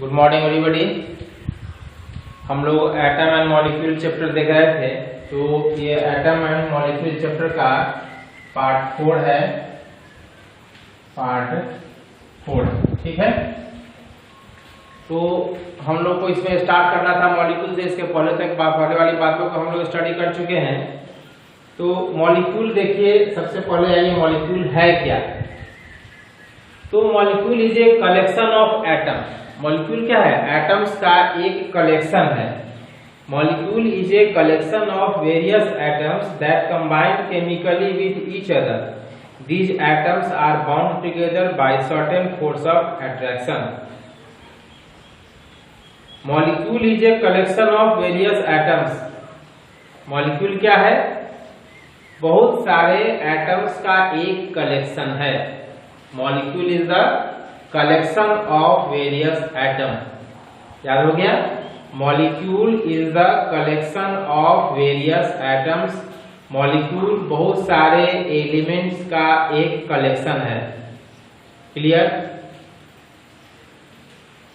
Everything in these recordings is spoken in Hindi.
Good morning everybody. हम लोग एटम एंड मॉलिक्यूल चैप्टर देख रहे थे, तो ये एटम एंड मॉलिक्यूल चैप्टर का पार्ट 4 है, पार्ट 4। ठीक है, तो हम लोग को इसमें स्टार्ट करना था मॉलिक्यूल से। इसके पहले तक पहले वाली बातों को हम लोग स्टडी कर चुके हैं। तो मॉलिक्यूल देखिए, सबसे पहले आइए मॉलिक्यूल है क्या। तो molecule is a collection of atom. Molecule क्या है? एटम्स का एक कलेक्शन है। Molecule is a collection of various atoms that combine chemically with each other. These atoms are bound together by certain force of attraction. Molecule is a collection of various atoms. Molecule क्या है? बहुत सारे एटम्स का एक कलेक्शन है। Molecule is the collection of various atom. याद हो गया? Molecule is the collection of various atoms. Molecule बहुत सारे एलिमेंट्स का एक कलेक्शन है। क्लियर?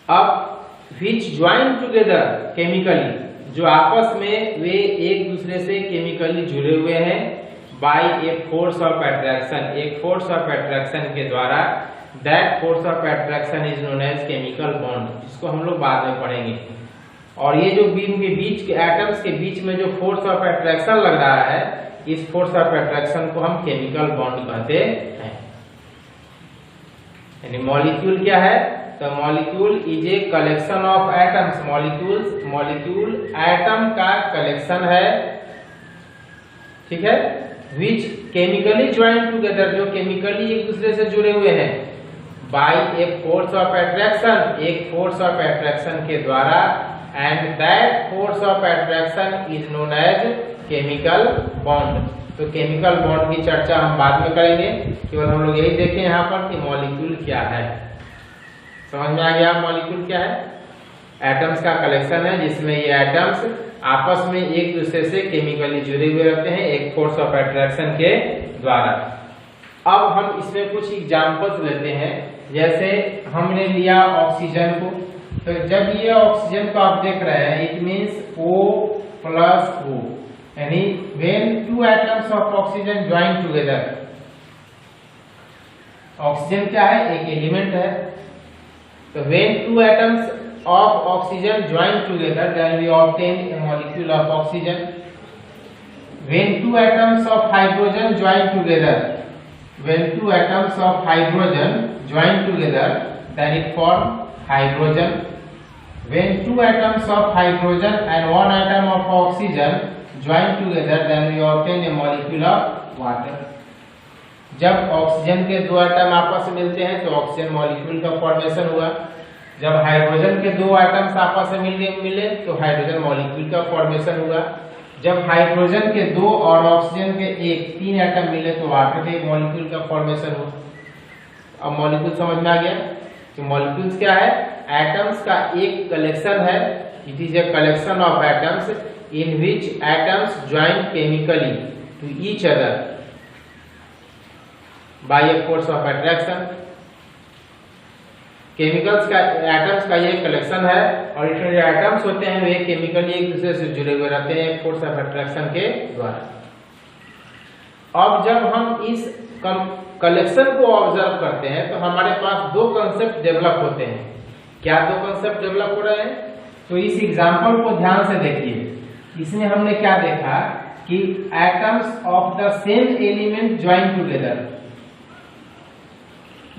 अब विच ज्वाइन टुगेदर केमिकली, जो आपस में वे एक दूसरे से केमिकली जुड़े हुए हैं by a force of attraction, एक फोर्स ऑफ अट्रैक्शन के द्वारा। That force of attraction is known as chemical bond, जिसको हम लोग बाद में पढ़ेंगे। और ये जो बीम के बीच के एटम्स के बीच में जो फोर्स ऑफ अट्रैक्शन लग रहा है, इस फोर्स ऑफ अट्रैक्शन को हम केमिकल बॉन्ड कहते हैं। यानी मॉलिक्यूल क्या है? तो molecule is a collection of atoms. Molecule atom का कलेक्शन है। ठीक है, विच केमिकली ज्वाइन टुगेदर, जो केमिकली एक दूसरे से जुड़े हुए हैं by a force of attraction, एक फोर्स ऑफ अट्रैक्शन के द्वारा। And that force of attraction is known as chemical bond. तो केमिकल बॉन्ड की चर्चा हम बाद में करेंगे, केवल हम लोग यही देखें यहाँ पर कि मॉलिक्यूल क्या है। समझ में आ गया मॉलिक्यूल क्या है? एटम्स का कलेक्शन है जिसमें ये एटम्स आपस में एक दूसरे से केमिकली जुड़े हुए रहते हैं एक फोर्स ऑफ अट्रैक्शन के द्वारा। अब हम इसमें कुछ एग्जांपल्स लेते हैं। जैसे हमने लिया ऑक्सीजन को, तो जब ये ऑक्सीजन को आप देख रहे हैं, इट मींस O+O, यानी when two atoms of oxygen join together. Oxygen क्या है? एक एलिमेंट है। तो when two atoms of oxygen join together, then we obtain a molecule of oxygen. When two atoms of hydrogen join together, then it form hydrogen. When two atoms of hydrogen and one atom of oxygen join together, then we obtain a molecule of water. जब ऑक्सीजन के दो एटम आपस में मिलते हैं तो ऑक्सीजन मॉलिक्यूल का फॉर्मेशन हुआ। जब हाइड्रोजन के दो एटम्स आपस में मिले तो हाइड्रोजन मॉलिक्यूल का फॉर्मेशन हुआ। जब हाइड्रोजन के दो और ऑक्सीजन के तीन एटम मिले तो वाटर के मॉलिक्यूल का फॉर्मेशन हुआ। अब मॉलिक्यूल समझ में आ गया कि मॉलिक्यूल्स क्या है? एटम्स का एक कलेक्शन है। It is a collection of atoms in which atoms join chemically to each other by a force of attraction. Chemicals का, एटम्स का ये कलेक्शन है और इसमें जो एटम्स होते हैं वे केमिकली एक दूसरे से जुड़े हुए रहते हैं फोर्स ऑफ अट्रैक्शन के द्वारा। अब जब हम इस कलेक्शन को ऑब्जर्व करते हैं तो हमारे पास दो कंसेप्ट डेवलप होते हैं। क्या दो कंसेप्ट डेवलप हो रहे हैं? तो इस एग्जांपल को ध्यान से देखिए। इसमें हमने क्या देखा कि atoms of the same element join together.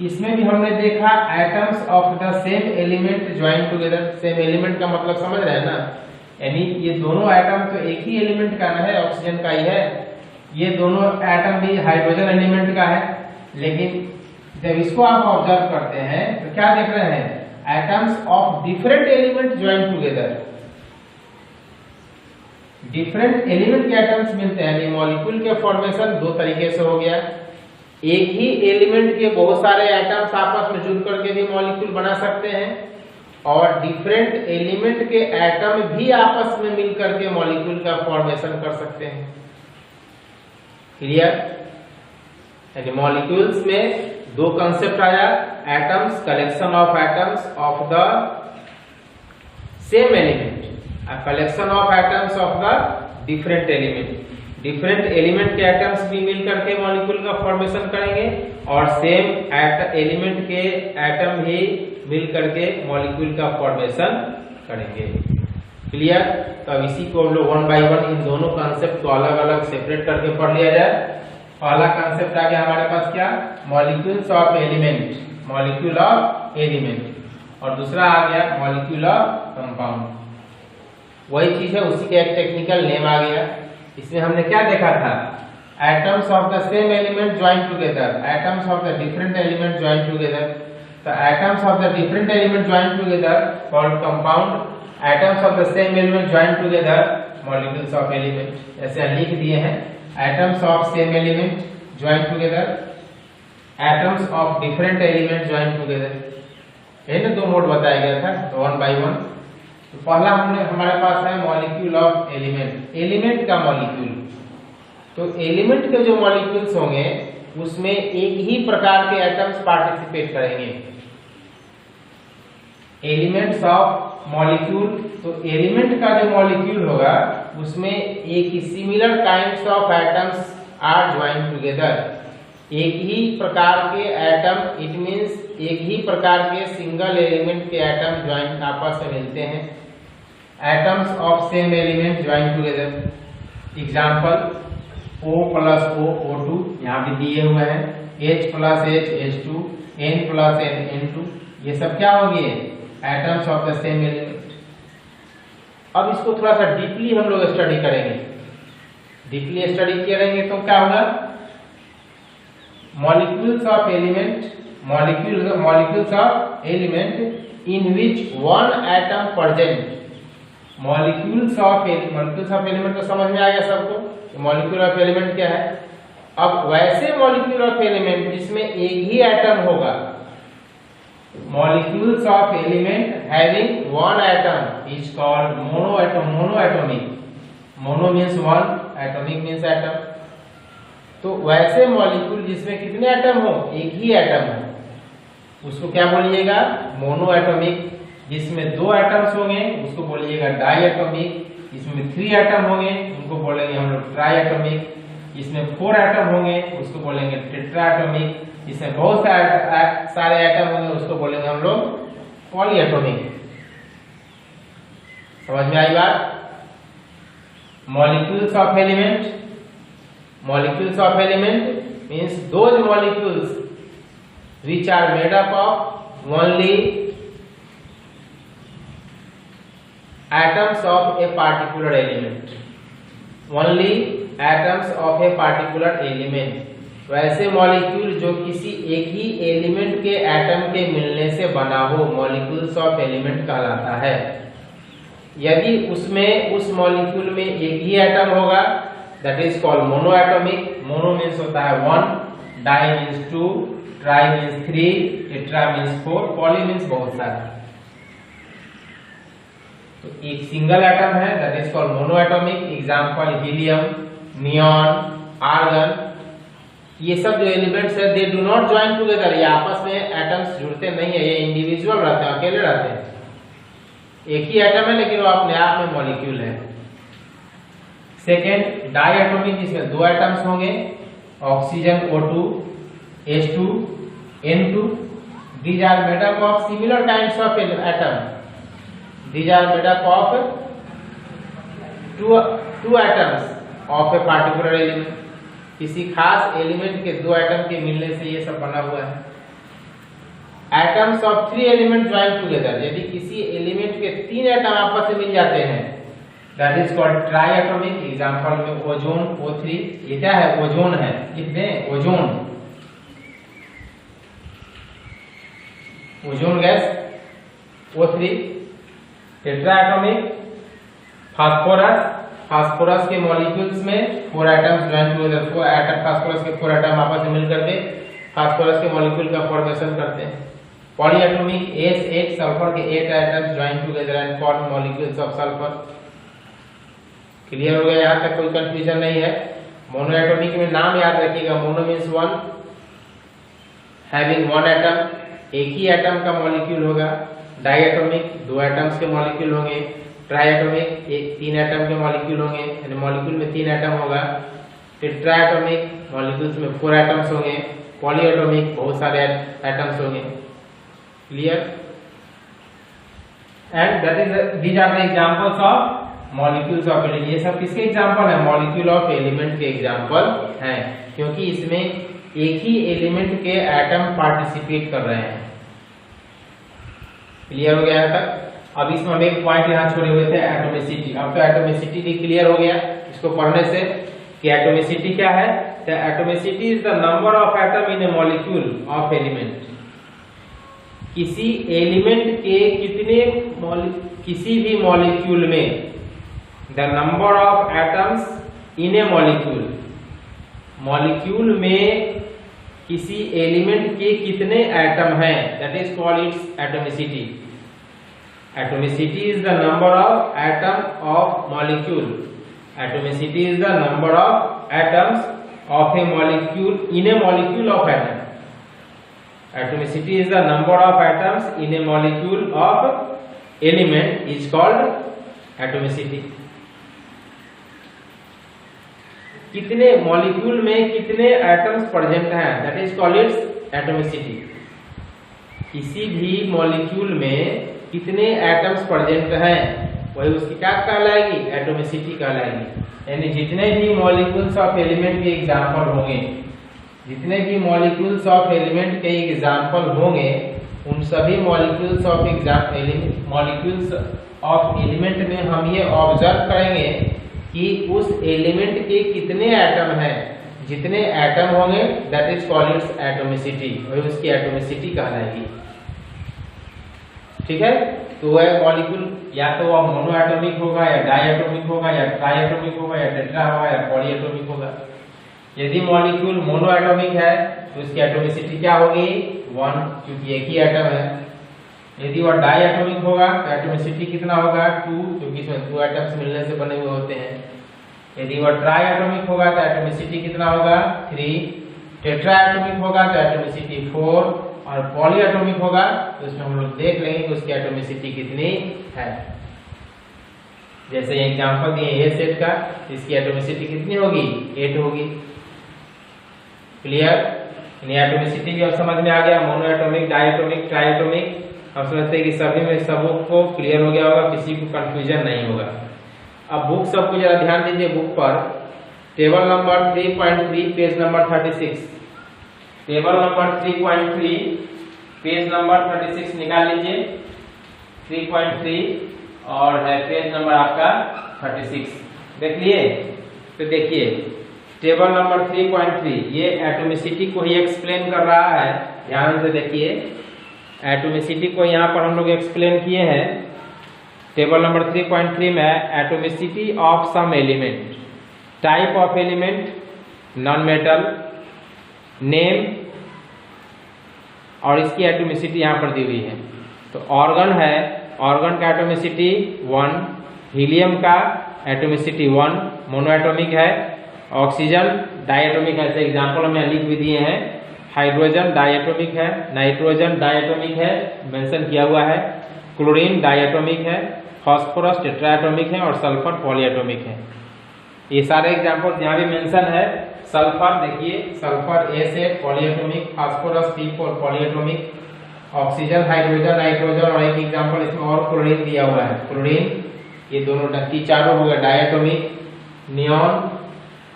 इसमें भी हमने देखा atoms of the same element join together. Same element का मतलब समझ रहे हैं ना? यानी ये दोनों एटम तो एक ही एलिमेंट का है, ऑक्सीजन का ही है। ये दोनों एटम भी हाइड्रोजन एलिमेंट का है। लेकिन जब इसको आप ऑब्जर्व करते हैं तो क्या देख रहे हैं? Atoms of different element join together. Different element के एटम्स मिलते हैं। मॉलिक्यूल के फॉर्मेशन दो तरीके से हो गया। एक ही एलिमेंट के बहुत सारे एटम्स आपस में जुड़ करके भी मॉलिक्यूल बना सकते हैं और डिफरेंट एलिमेंट के एटम भी आपस में मिलकर के मॉलिक्यूल का फॉर्मेशन कर सकते हैं। क्लियर? यानी मॉलिक्यूल्स में दो कंसेप्ट आया, atoms, collection of atoms of the same element, a collection of atoms of the different element. Different element के एटम्स भी मिल करके मॉलिक्यूल का फॉर्मेशन करेंगे और सेम एलिमेंट के एटम भी मिल करके मॉलिक्यूल का फॉर्मेशन करेंगे। क्लियर? तो अब इसी को हम लोग वन बाय वन इन दोनों कॉन्सेप्ट को अलग अलग सेपरेट करके पढ़ लिया जाए। पहला कॉन्सेप्ट आ गया हमारे पास क्या? Molecules of element, molecule of element, और दूसरा आ गया मॉलिक्यूल ऑफ कंपाउंड। वही चीज है, उसी का एक टेक्निकल नेम आ गया। इसमें हमने क्या देखा था? Atoms of the same element join together, atoms of the different element join together. तो atoms of the different element join together called compound, atoms of the same element join together molecules of element. ऐसे लिख दिए हैं, atoms of same element join together, atoms of different element join together. ये ना दो मोड बताया गया था, तो वन बाय वन। तो पहला हमारे पास है मॉलिक्यूल ऑफ एलिमेंट, एलिमेंट का मॉलिक्यूल। तो एलिमेंट के जो मॉलिक्यूल्स होंगे उसमें एक ही प्रकार के एटम्स पार्टिसिपेट करेंगे। एलिमेंट्स ऑफ मॉलिक्यूल, तो एलिमेंट का जो मॉलिक्यूल होगा उसमें एक ही similar kinds of atoms are join together. एक ही प्रकार के एटम, इट मींस एक ही प्रकार के सिंगल एलिमेंट के एटम ज्वाइन आपस में मिलते हैं। Atoms of same element join together. Example O plus O O2 यहाँ भी दिए हुए हैं, H plus H H2, N plus N N2, ये सब क्या होंगे? Atoms of the same element. अब इसको थोड़ा सा डीपली हम लोग स्टडी करेंगे। डीपली स्टडी करेंगे तो क्या होगा? Molecules of element, molecules of element in which one atom present. Molecules of element तो समझ में आ गया सबको, मॉलिक्यूल ऑफ एलिमेंट क्या है। अब वैसे मॉलिक्यूल ऑफ एलिमेंट जिसमें एक ही एटम होगा, molecules of element having one atom is called monoatomic. Mono means one, atomic means atom. तो वैसे मॉलिक्यूल जिसमें कितने एटम हो? एक ही एटम हो, उसको क्या बोलिएगा? मोनोएटॉमिक। जिसमें दो एटम्स होंगे उसको बोलिएगा डाइएटॉमिक। इसमें 3 एटम होंगे उनको बोलेंगे हम लोग ट्राइएटॉमिक। इसमें 4 एटम होंगे उसको बोलेंगे टेट्राएटॉमिक। इसमें बहुत सारे एटम होंगे उसको बोलेंगे हम लोग पॉलीएटॉमिक। समझ में आई बात? Molecules of element, molecules of element means those molecules which are made up of only atoms of a particular element, only atoms of a particular element। वैसे मॉलिक्यूल जो किसी एक ही एलिमेंट के एटम के मिलने से बना हो, मॉलिक्यूल्स ऑफ एलिमेंट कहलाता है। यदि उसमें उस मॉलिक्यूल में एक ही एटम होगा, that is called monoatomic. Mono means होता है 1, di means 2, tri means 3, tetra means 4, poly means बहुत सारा। तो एक सिंगल एटम है, that is called monoatomic. Example helium, neon, argon, ये सब जो एलिमेंट्स है they do not join together. ये आपस में एटम्स जुड़ते नहीं है, ये इंडिविजुअल रहते हैं, अकेले रहते हैं। एक ही एटम है लेकिन वो अपने आप में मॉलिक्यूल है। सेकेंड डाइएटॉमिक, जिसमें 2 एटम्स होंगे, oxygen O2, H2, N2। These are made up of similar kinds of atom. These are made up of two atoms of a particular element। किसी खास एलिमेंट के 2 एटम के मिलने से ये सब बना हुआ है। Atoms of 3 element join together, यदि किसी एलिमेंट के 3 एटम आपस में मिल जाते हैं, that is called triatomic. Example में ओजोन O3, ये क्या है? ओजोन है, लिख दें ozone, ozone gas O3। Tetratomic phosphorus, phosphorus के मॉलिक्यूल्स में 4 atoms join together, 4 atom, phosphorus के 4 एटम आपस में मिलकर के फास्फोरस के मॉलिक्यूल का फॉर्मेशन करते हैं। पॉलीएटॉमिक S8, सल्फर के 8 atoms join together and form molecules of sulphur. Clear हो गया? यहाँ तक कोई कंफ्यूजन नहीं है। मोनोएटॉमिक में नाम याद रखिएगा, मोनो मींस 1, हैविंग 1 एटम, एक ही एटम का मॉलिक्यूल होगा। डायटोमिक 2 एटम्स के मॉलिक्यूल होंगे, ट्राइएटोमिक 3 एटम के मॉलिक्यूल होंगे, यानी मॉलिक्यूल में 3 एटम होगा। टेट्राएटोमिक मॉलिक्यूल्स में 4 एटम्स होंगे, पॉलीएटोमिक बहुत सारे एटम्स होंगे। Clear? And that is these are the examples of molecules of element. ये सब किसके एग्जांपल है? मॉलिक्यूल ऑफ एलिमेंट के एग्जांपल हैं, क्योंकि इसमें एक ही एलिमेंट के एटम पार्टिसिपेट कर रहे हैं। क्लियर हो गया है तक? अब इसमें हम एक पॉइंट यहाँ छोड़े हुए थे, एटोमिसिटी। अब तो एटोमिसिटी भी क्लियर हो गया इसको पढ़ने से कि एटोमिसिटी क्या है। तो atomicity is the number of atom in A molecule of element. किसी एलिमेंट के किसी भी मॉलिक्यूल में the number of atoms in A molecule, molecule में किसी एलिमेंट के कितने एटम हैं, that is called its atomicity. Atomicity is the number of atom of molecule. Atomicity is the number of atoms of a molecule in a molecule of atom. Atomicity is the number of atoms in a molecule of element is called atomicity. कितने मॉलिक्यूल में कितने एटम्स प्रेजेंट हैं, that is called its atomicity. किसी भी मॉलिक्यूल में कितने एटम्स प्रेजेंट हैं वही उसकी क्या कहलाएगी? एटोमिसिटी कहलाएगी। यानी जितने भी मॉलिक्यूल्स ऑफ एलिमेंट के एग्जांपल होंगे, जितने भी मॉलिक्यूल्स ऑफ एलिमेंट के एग्जांपल होंगे, उन सभी मॉलिक्यूल्स ऑफ एलिमेंट में हम ये ऑब्जर्व करेंगे कि उस एलिमेंट के कितने एटम हैं। जितने एटम होंगे that is called its atomicity, वही उसकी एटोमिसिटी कहलाएगी। ठीक है? तो वह मॉलिक्यूल या तो वह मोनोएटॉमिक होगा या डायएटॉमिक होगा या ट्राइएटॉमिक होगा या टेट्रा होगा या पॉलीएटॉमिक होगा। यदि मॉलिक्यूल मोनोएटॉमिक है तो उसकी एटोमिसिटी क्या होगी? 1, क्योंकि एक ही एटम है। यदि वह डायएटॉमिक होगा तो एटोमिसिटी कितना होगा? 2, क्योंकि इसमें 2 एटम्स मिलने से बने हुए होते हैं। यदि वह ट्राइएटॉमिक होगा तो एटोमिसिटी कितना होगा? 3। टेट्राएटॉमिक होगा तो एटोमिसिटी 4, और पॉलीएटॉमिक होगा तो इसमें हम लोग देख लेंगे कि उसकी एटोमिसिटी कितनी है। जैसे एग्जांपल दिए ए सेट का, इसकी एटोमिसिटी कितनी होगी? 8 होगी। क्लियर? एटोमिसिटी भी अब समझ में आ गया। मोनोएटॉमिक, डायएटॉमिक, ट्राइएटॉमिक हम समझते हैं कि सभी में सबों को क्लियर हो गया होगा, किसी को कंफ्यूजन नहीं होगा। अब बुक सबको जरा ध्यान दीजिए, बुक पर table number 3.3 page number 36, table number 3.3 page number 36 निकाल लीजिए। 3.3 और है पेज नंबर आपका 36, देख लिए? तो देखिए टेबल नंबर 3.3 ये एटोमिसिटी को ही एक्सप्लेन कर रहा है। ध्यान से देखिए, एटोमिसिटी को यहाँ पर हम लोग एक्सप्लेन किए हैं। टेबल नंबर 3.3 में atomicity of some element, type of element, non metal, name और इसकी एटोमिसिटी यहाँ पर दी हुई है। तो ऑर्गन है, ऑर्गन का एटोमिसिटी 1, हीलियम का एटोमिसिटी 1 मोनोएटॉमिक है, ऑक्सीजन डायएटॉमिक है, ऐसे एग्जांपल हमें लिख भी दिए हैं। हाइड्रोजन डायएटॉमिक है, नाइट्रोजन डायएटॉमिक है, मेंशन किया हुआ है, क्लोरीन डायएटॉमिक है, फास्फोरस टेट्राएटॉमिक है और सल्फर पॉलीएटॉमिक है। ये सारे एग्जांपल यहाँ भी मेंशन है। सल्फर देखिए, सल्फर ए से polyatomic, phosphorus P4 polyatomic, oxygen, hydrogen, nitrogen और एक एग्जांपल इसमें और क्लोरीन दिया हुआ है, क्लोरीन। ये दोनों चारों हो गए डायएटॉमिक। नियॉन,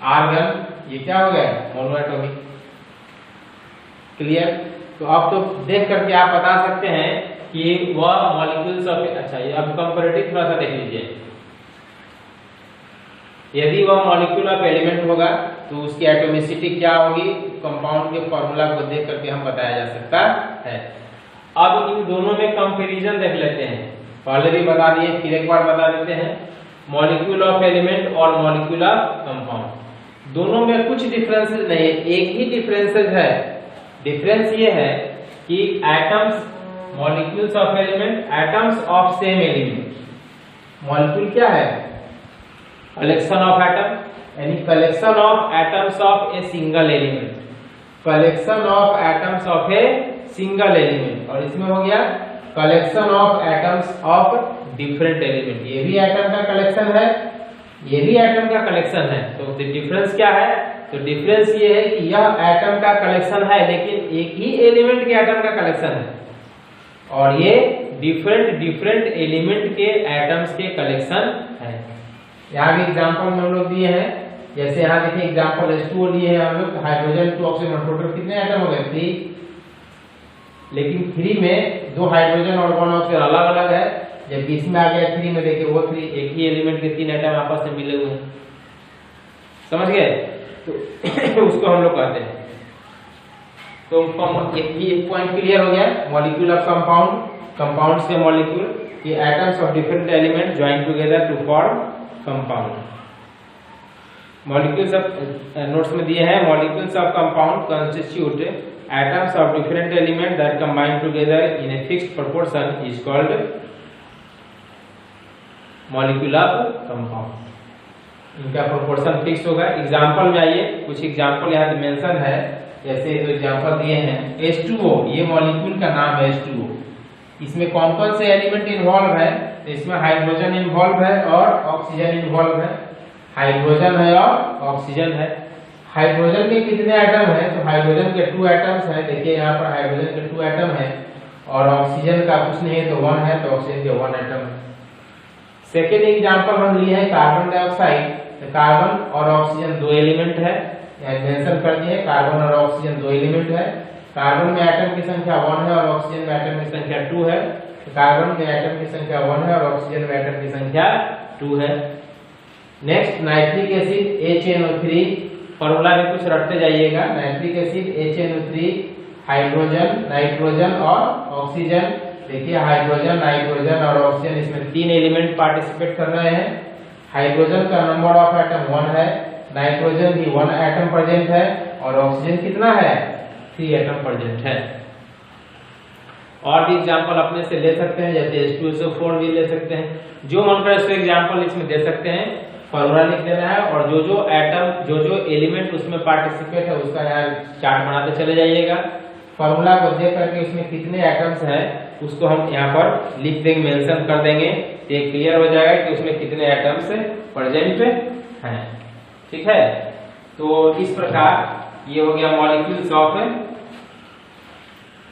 आर्गन, ये क्या हो गए? मोनोएटॉमिक। क्लियर? तो अब तो देख करके आप बता सकते हैं कि वह मॉलिक्यूल्स ऑफ, अच्छा ये अब कंपैरेटिव थोड़ा सा देख लीजिए। यदि वह मॉलिक्यूल ऑफ एलिमेंट होगा तो उसकी एटोमिसिटी क्या होगी? कंपाउंड के फॉर्मूला को देख करके हम बताया जा सकता है। अब इन दोनों में कंपैरिजन देख लेते हैं। पहले भी बता दिए, फिर एक बार बता देते हैं। मॉलिक्यूल ऑफ एलिमेंट और मॉलिक्यूल ऑफ कंपाउंड, दोनों में कुछ डिफरेंसेस नहीं है, एक ही डिफरेंसेस है। डिफरेंस ये है कि atoms, molecules of element, atoms of same element. Molecule क्या है? कलेक्शन ऑफ एटम, यानी collection of atoms of a single element, collection of atoms of a single element. और इसमें हो गया collection of atoms of different element. ये भी एटम का कलेक्शन है, ये भी एटम का कलेक्शन है। तो डिफरेंस क्या है? तो डिफरेंस ये है कि यह एटम का कलेक्शन है लेकिन एक ही एलिमेंट के एटम का कलेक्शन है, और ये डिफरेंट एलिमेंट के एटम्स के कलेक्शन है। यहाँ भी एग्जांपल में हम लोग दिए हैं, जैसे यहाँ देखिए एग्जांपल H2O लिए हैं हम लोग, हाइड्रोजन 2 ऑक्सीजन, टोटल कितने एटम हो गए? 3। लेकिन 3 में 2 हाइड्रोजन और 1 ऑक्सीजन अलग अलग है, जबकि इसमें आ गया 3 में देखिए वो 3 एक ही एलिमेंट के 3 एटम आपस में मिले हुए हैं। समझ गए? तो उसको हम लोग कहते हैं। तो एक पॉइंट क्लियर हो गया, मॉलिक्यूल ऑफ कंपाउंड, कंपाउंड से मॉलिक्यूल, ये atoms of different element join together to form compound. Molecules of notes में दिए हैं, molecules of compound constitute atoms of different element that combine together in a fixed proportion is called molecule of compound. इनका प्रोपोर्शन फिक्स होगा। एग्जांपल में आइए, कुछ एग्जांपल यहाँ मेंशन है, जैसे जो एग्जांपल दिए हैं H2O, ये मॉलिक्यूल का नाम है H2O। इसमें कौन कौन से एलिमेंट इन्वॉल्व है? तो इसमें हाइड्रोजन इन्वॉल्व है और ऑक्सीजन इन्वॉल्व है। हाइड्रोजन है और ऑक्सीजन है। हाइड्रोजन के कितने एटम है? तो हाइड्रोजन के 2 एटम्स हैं, देखिए यहाँ पर हाइड्रोजन के 2 एटम है, और ऑक्सीजन का कुछ नहीं है तो 1 है, तो ऑक्सीजन के 1 एटम है। सेकेंड एग्जांपल हम लिए हैं कार्बन डाइऑक्साइड, तो कार्बन और ऑक्सीजन 2 एलिमेंट है, मेंशन कर दिए कार्बन और ऑक्सीजन 2 एलिमेंट है। कार्बन में एटम की संख्या 1 है और ऑक्सीजन में एटम की संख्या 2 है। तो कार्बन में एटम की संख्या 1 है और ऑक्सीजन में एटम की संख्या 2 है। Next nitric acid HNO3, formula में कुछ रखते जाइएगा। Nitric acid HNO3, hydrogen, nitrogen और ऑक्सीजन। देखिए हाइड्रोजन, नाइट्रोजन और ऑक्सीजन, इसमें 3 एलिमेंट पार्टिसिपेट कर रहे हैं। हाइड्रोजन का नंबर ऑफ एटम 1 है, नाइट्रोजन भी 1 एटम प्रेजेंट है, और ऑक्सीजन कितना है? 3 एटम प्रेजेंट है। और भी एग्जांपल अपने से ले सकते हैं, जैसे H2SO4 भी ले सकते हैं। जो मन करे उसको एग्जांपल इसमें दे सकते हैं, फॉर्मूला लिख देना है, और जो जो एटम, जो जो एलिमेंट उसमें पार्टिसिपेट है उसका यहाँ चार्ट बनाते चले जाइएगा। फॉर्मूला को देख करके उसमें कितने एटम्स हैं उसको हम यहाँ पर लिख देंगे, मेंशन कर देंगे, तो ये क्लियर हो जाएगा कि उसमें कितने एटम्स प्रेजेंट हैं। ठीक है, तो इस प्रकार ये हो गया molecules of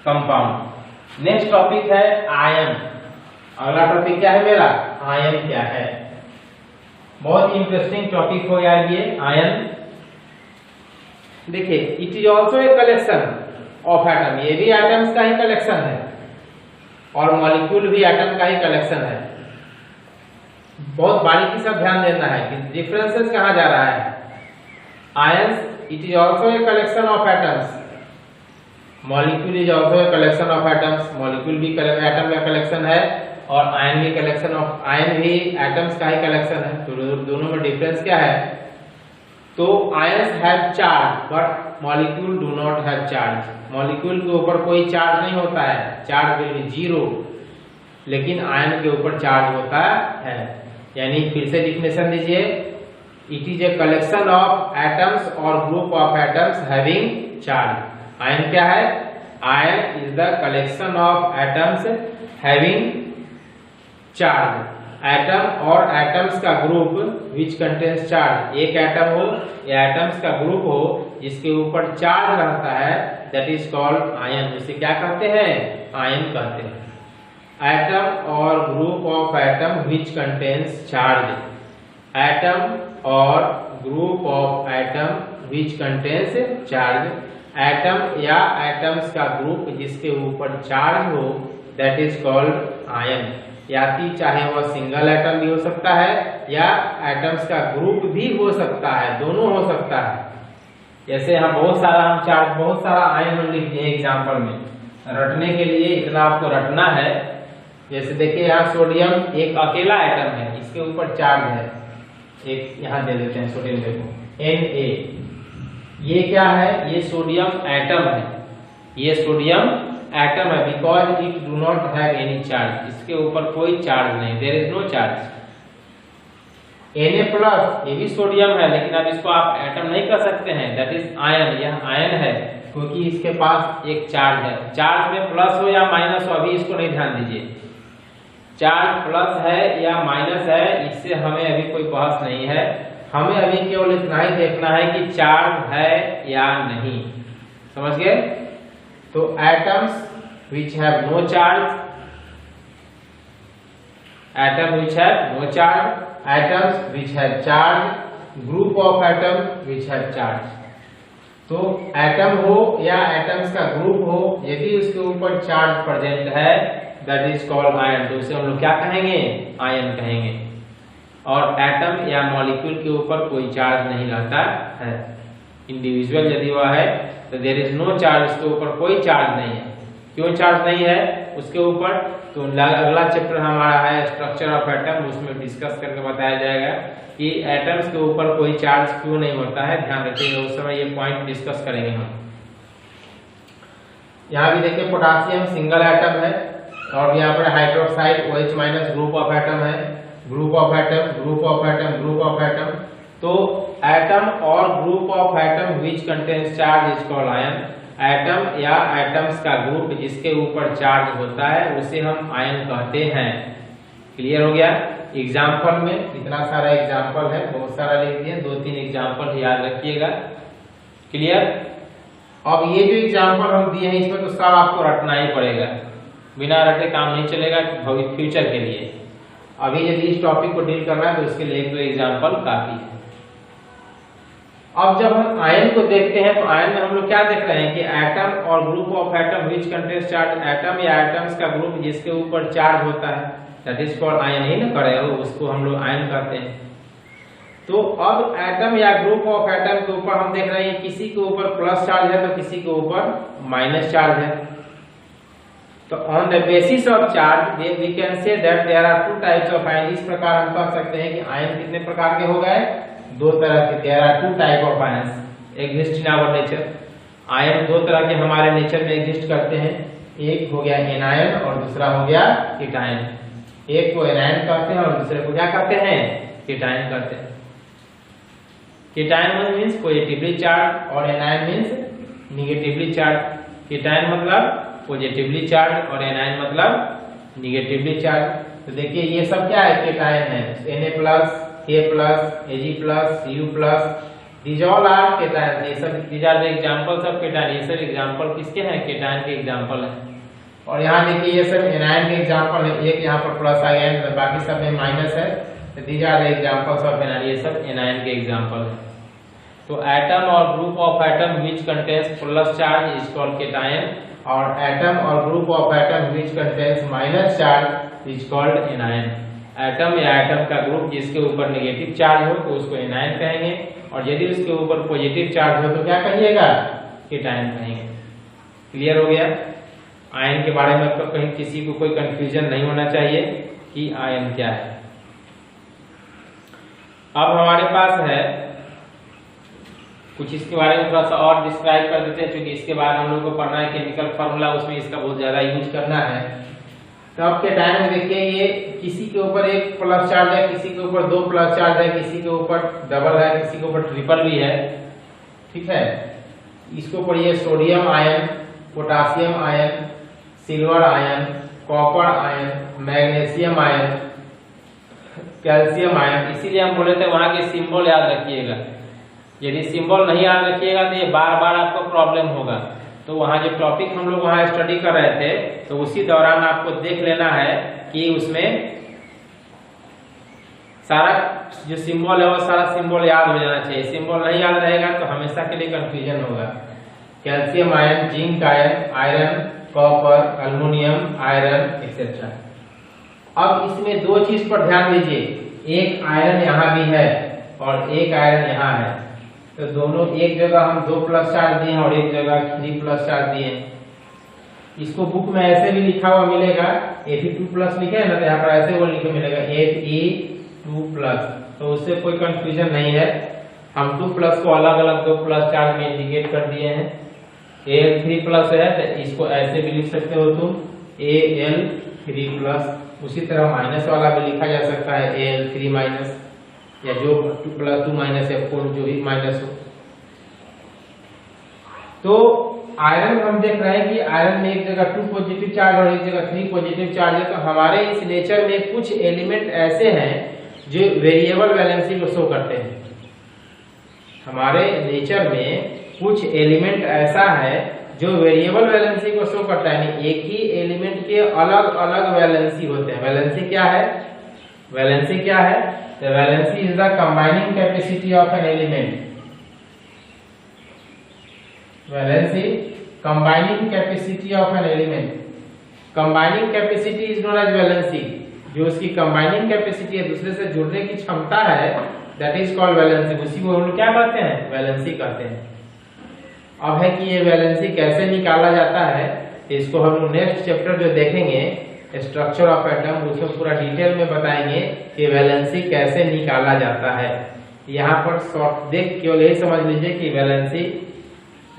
compound. Next topic है आयन। अगला टॉपिक क्या है मेरा? आयन क्या है। बहुत ही इंटरेस्टिंग टॉपिक हो गया ये आयन। देखिए it is also a collection of atom, ये भी एटम्स का ही कलेक्शन है, और मॉलिक्यूल भी एटम का ही कलेक्शन है। बहुत बारीकी से ध्यान देना है कि डिफरेंसेस कहाँ जा रहा है। Ions, it is also a collection of atoms, molecule is also a collection of atoms. Molecule भी एटम का कलेक्शन है, और आयन भी कलेक्शन ऑफ, आयन भी एटम्स का ही कलेक्शन है। तो दोनों में डिफरेंस क्या है? तो ions have charge but molecule do not have charge. Molecule के ऊपर कोई चार्ज नहीं होता है, चार्ज विल बी 0, लेकिन आयन के ऊपर चार्ज होता है। यानी फिर से डिफिनेशन दीजिए, it is a collection of atoms और group of atoms having charge. Ion क्या है? Ion is the collection of atoms having charge. Atom और एटम्स का ग्रुप विच कंटेन्स चार्ज, एक एटम हो या एटम्स का ग्रुप हो जिसके ऊपर चार्ज रहता है, दैट इज कॉल्ड आयन। इसे क्या कहते हैं? आयन कहते हैं। एटम और group of atom which contains charge, atom और group of atom which contains charge. Atom या एटम्स का ग्रुप जिसके ऊपर चार्ज हो, दैट इज कॉल्ड आयन। या चाहे वह सिंगल एटम भी हो सकता है या एटम्स का ग्रुप भी हो सकता है, दोनों हो सकता है। जैसे हम बहुत सारा हम चार्ज, बहुत सारा आयन हम लिख दिए एग्जाम्पल में, रटने के लिए इतना आपको रटना है। जैसे देखिए यहाँ सोडियम एक अकेला एटम है, इसके ऊपर चार्ज है, एक यहाँ दे देते हैं सोडियम, देखो Na। ये क्या है? ये सोडियम एटम है, ये सोडियम एटम है, because it do not have any charge. इसके ऊपर कोई चार्ज नहीं, there is no charge. Na+, ये भी सोडियम है, लेकिन अब इसको आप एटम नहीं कर सकते हैं, दैट इज आयन, यह आयन है। क्योंकि इसके पास एक चार्ज है। चार्ज में प्लस हो या माइनस हो अभी इसको नहीं ध्यान दीजिए, चार्ज प्लस है या माइनस है इससे हमें अभी कोई बहस नहीं है, हमें अभी केवल इतना ही देखना है कि चार्ज है या नहीं। समझ गए? तो atoms which have no charge, atom which have no charge, atoms which have charge, group of atoms which have charge। तो एटम हो या एटम्स का ग्रुप हो, यदि उसके ऊपर चार्ज प्रेजेंट है दैट इज कॉल्ड आयन, तो उसे हम लोग क्या कहेंगे? आयन कहेंगे। और एटम या मॉलिक्यूल के ऊपर कोई चार्ज नहीं रहता है, इंडिविजुअल यदि वह है तो देयर इज नो चार्ज, उसके ऊपर कोई चार्ज नहीं है। क्यों चार्ज नहीं है उसके ऊपर? तो अगला चैप्टर हमारा है स्ट्रक्चर ऑफ एटम, उसमें डिस्कस करके बताया जाएगा कि एटम्स के ऊपर कोई चार्ज क्यों नहीं होता है। ध्यान रखिएगा, उस समय ये पॉइंट डिस्कस करेंगे हम। यहाँ भी देखिए पोटासियम सिंगल एटम है और यहाँ पर hydroxide OH minus group of atom है, group of atom, group of atom, group of atom. तो एटम और group of atom which contains charge is called ion. Atom या एटम्स का ग्रुप जिसके ऊपर चार्ज होता है उसे हम आयन कहते हैं। क्लियर हो गया? एग्जाम्पल में इतना सारा एग्जाम्पल है, बहुत सारा लिख दिए, 2-3 एग्जाम्पल याद रखिएगा। क्लियर? अब ये जो एग्जाम्पल हम दिए हैं इसमें तो सब आपको रटना ही पड़ेगा, बिना रटे काम नहीं चलेगा फ्यूचर के लिए। अभी यदि इस टॉपिक को डील करना है तो उसके लिए 1-2 एग्जाम्पल काफी है। अब जब हम आयन को देखते हैं तो आयन में हम लोग क्या देख रहे हैं कि एटम और group of atom which contains charge, atom या एटम्स का ग्रुप जिसके ऊपर चार्ज होता है दैट इज कॉल्ड आयन ही ना करे हो, उसको हम लोग आयन कहते हैं। तो अब एटम या ग्रुप ऑफ एटम के ऊपर हम देख रहे हैं किसी के ऊपर प्लस चार्ज है तो किसी के ऊपर माइनस चार्ज है। तो on the basis of charge we can say that there are 2 types of ion. इस प्रकार हम कह सकते हैं कि आयन कितने प्रकार के हो गए? 2 तरह के। There are 2 type of ions exist in our nature. Ion 2 तरह के हमारे नेचर में एग्जिस्ट करते हैं, एक हो गया एनायन और दूसरा हो गया कीटायन। एक को एनायन कहते हैं और दूसरे को क्या कहते हैं? कीटायन कहते हैं। कीटायन मींस पॉजिटिवली चार्ज और एनायन मींस निगेटिवली चार्ज। कीटायन मतलब पॉजिटिवली चार्ज और एनायन मतलब निगेटिवली चार्ज। तो देखिए ये सब क्या है? कीटायन है। Na+, K+, Ag+, Cu+, these all are cation। ये सब these are the examples of cation। ये सब एग्जांपल किसके हैं? कीटायन के एग्जांपल है। और यहाँ देखिए ये सब एनायन के एग्जांपल है, एक यहाँ पर प्लस आयन है बाकी सब में माइनस है, तो these are the examples of anion. ये सब एनायन के एग्जांपल है। तो एटम और group of atom which contains plus charge is called cation, और एटम और group of atom which contains minus charge is called anion. Atom या एटम का ग्रुप जिसके ऊपर नेगेटिव चार्ज हो तो उसको एनायन कहेंगे, और यदि उसके ऊपर पॉजिटिव चार्ज हो तो क्या कहिएगा? कीटायन कहेंगे। क्लियर हो गया? आयन के बारे में तो कहीं किसी को कोई कंफ्यूजन नहीं होना चाहिए कि आयन क्या है। अब हमारे पास है कुछ इसके बारे में थोड़ा सा और डिस्क्राइब कर देते हैं, क्योंकि इसके बाद हम लोग को पढ़ना है केमिकल फार्मूला, उसमें इसका बहुत ज्यादा यूज करना है। तो अब कीटायन में देखिए ये किसी के ऊपर एक प्लस चार्ज है, किसी के ऊपर 2 प्लस चार्ज है, किसी के ऊपर डबल है, किसी के ऊपर ट्रिपल भी है। ठीक है, इसको पढ़िए sodium ion, potassium ion, silver ion, copper ion, magnesium ion, calcium ion. इसीलिए हम बोले थे वहां के सिंबल याद रखिएगा। यदि सिंबल नहीं याद रखिएगा तो ये बार बार आपको प्रॉब्लम होगा। तो वहाँ जो टॉपिक हम लोग वहाँ स्टडी कर रहे थे तो उसी दौरान आपको देख लेना है कि उसमें सारा जो सिंबल है वो सारा सिंबल याद हो जाना चाहिए। सिंबल नहीं याद रहेगा तो हमेशा के लिए कंफ्यूजन होगा। Calcium ion, zinc ion, iron, copper, aluminium, iron etcetera. अब इसमें 2 चीज पर ध्यान दीजिए, एक आयरन यहाँ भी है और एक आयरन यहाँ है। तो दोनों एक जगह हम 2 प्लस चार्ज दिए और एक जगह 3 प्लस चार्ज दिए। इसको बुक में ऐसे भी लिखा हुआ मिलेगा, Fe2+ लिखे है ना, तो यहाँ पर ऐसे वो लिखे मिलेगा Fe2+, तो उससे कोई कंफ्यूजन नहीं है। हम 2+ को अलग अलग 2 प्लस चार्ज में इंडिकेट कर दिए हैं। Al3+ है तो इसको ऐसे भी लिख सकते हो तुम Al3+। उसी तरह माइनस वाला भी लिखा जा सकता है Al3- या जो 2+2 - F4 जो भी माइनस हो। तो आयरन हम देख रहे हैं कि आयरन में एक जगह 2 पॉजिटिव चार्ज और एक जगह 3 पॉजिटिव चार्ज है। तो हमारे इस नेचर में कुछ एलिमेंट ऐसे हैं जो वेरिएबल वैलेंसी को शो करते हैं। हमारे नेचर में कुछ एलिमेंट ऐसा है जो वेरिएबल वैलेंसी को शो करता है, यानी एक ही एलिमेंट के अलग अलग वैलेंसी होते हैं। वैलेंसी क्या है? वैलेंसी क्या है? The valency is the combining capacity of an element. Valency, combining capacity of an element. Combining capacity is known as valency. जो उसकी combining capacity है, दूसरे से जुड़ने की क्षमता है, that is called valency. उसी को हम लोग क्या कहते हैं? valency कहते हैं। अब है कि ये valency कैसे निकाला जाता है, इसको हम लोग नेक्स्ट चैप्टर जो देखेंगे स्ट्रक्चर ऑफ एटम, उसमें पूरा डिटेल में बताएंगे कि वैलेंसी कैसे निकाला जाता है। यहाँ पर शॉर्ट देख केवल यही समझ लीजिए कि वैलेंसी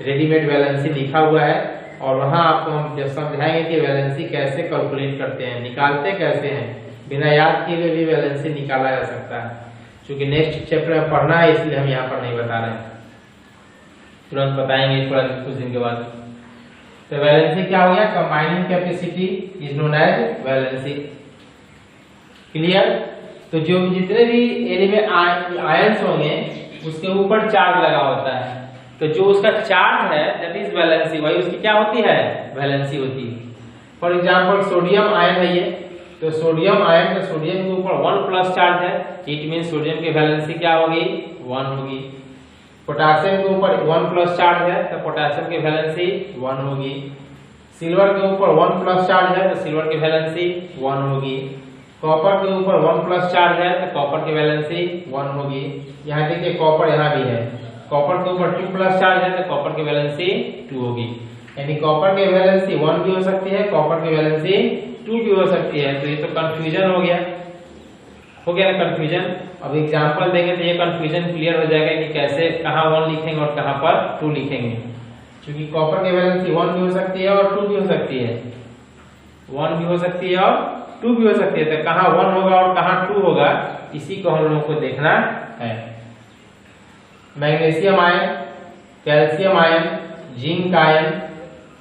रेडीमेड वैलेंसी लिखा हुआ है, और वहाँ आपको हम जब समझाएंगे कि वैलेंसी कैसे कैलकुलेट करते हैं, निकालते कैसे हैं। बिना याद किए हुए भी वैलेंसी निकाला जा सकता है। क्योंकि नेक्स्ट चैप्टर में पढ़ना है, इसलिए हम यहाँ पर नहीं बता रहे हैं, तुरंत बताएंगे थोड़ा कुछ दिन के बाद। तो वैलेंसी क्या हो गया? Combining capacity is known as valency. Clear? तो जो जितने भी एलिमेंट आयंस होंगे उसके ऊपर चार्ज लगा होता है, तो जो उसका चार्ज है दैट इज वैलेंसी, वही उसकी क्या होती है? वैलेंसी होती है। फॉर एग्जांपल सोडियम आयन है ये, तो सोडियम आयन, तो सोडियम के ऊपर 1+ चार्ज है, इट मीन सोडियम की वैलेंसी क्या होगी? 1 होगी। पोटेशियम के ऊपर 1+ चार्ज है, तो पोटेशियम की वैलेंसी 1 होगी। सिल्वर के ऊपर 1+ चार्ज है, तो सिल्वर की वैलेंसी 1 होगी। कॉपर के ऊपर 1+ चार्ज है, तो कॉपर की वैलेंसी 1 होगी। यहाँ देखिए कॉपर यहाँ भी है, कॉपर के ऊपर 2+ चार्ज है, तो कॉपर की वैलेंसी 2 होगी। यानी कॉपर की वैलेंसी 1 भी हो सकती है, कॉपर की वैलेंसी 2 भी हो सकती है। तो ये तो कंफ्यूजन हो गया ना कंफ्यूजन। अब एग्जांपल देंगे तो ये कंफ्यूजन क्लियर हो जाएगा कि कैसे कहाँ 1 लिखेंगे और कहाँ पर 2 लिखेंगे। क्योंकि कॉपर की वैलेंसी 1 भी हो सकती है और 2 भी हो सकती है, 1 भी हो सकती है और 2 भी हो सकती है। तो कहाँ 1 होगा और कहाँ 2 होगा, इसी को हम लोगों को देखना है। Magnesium ion, calcium ion, zinc ion,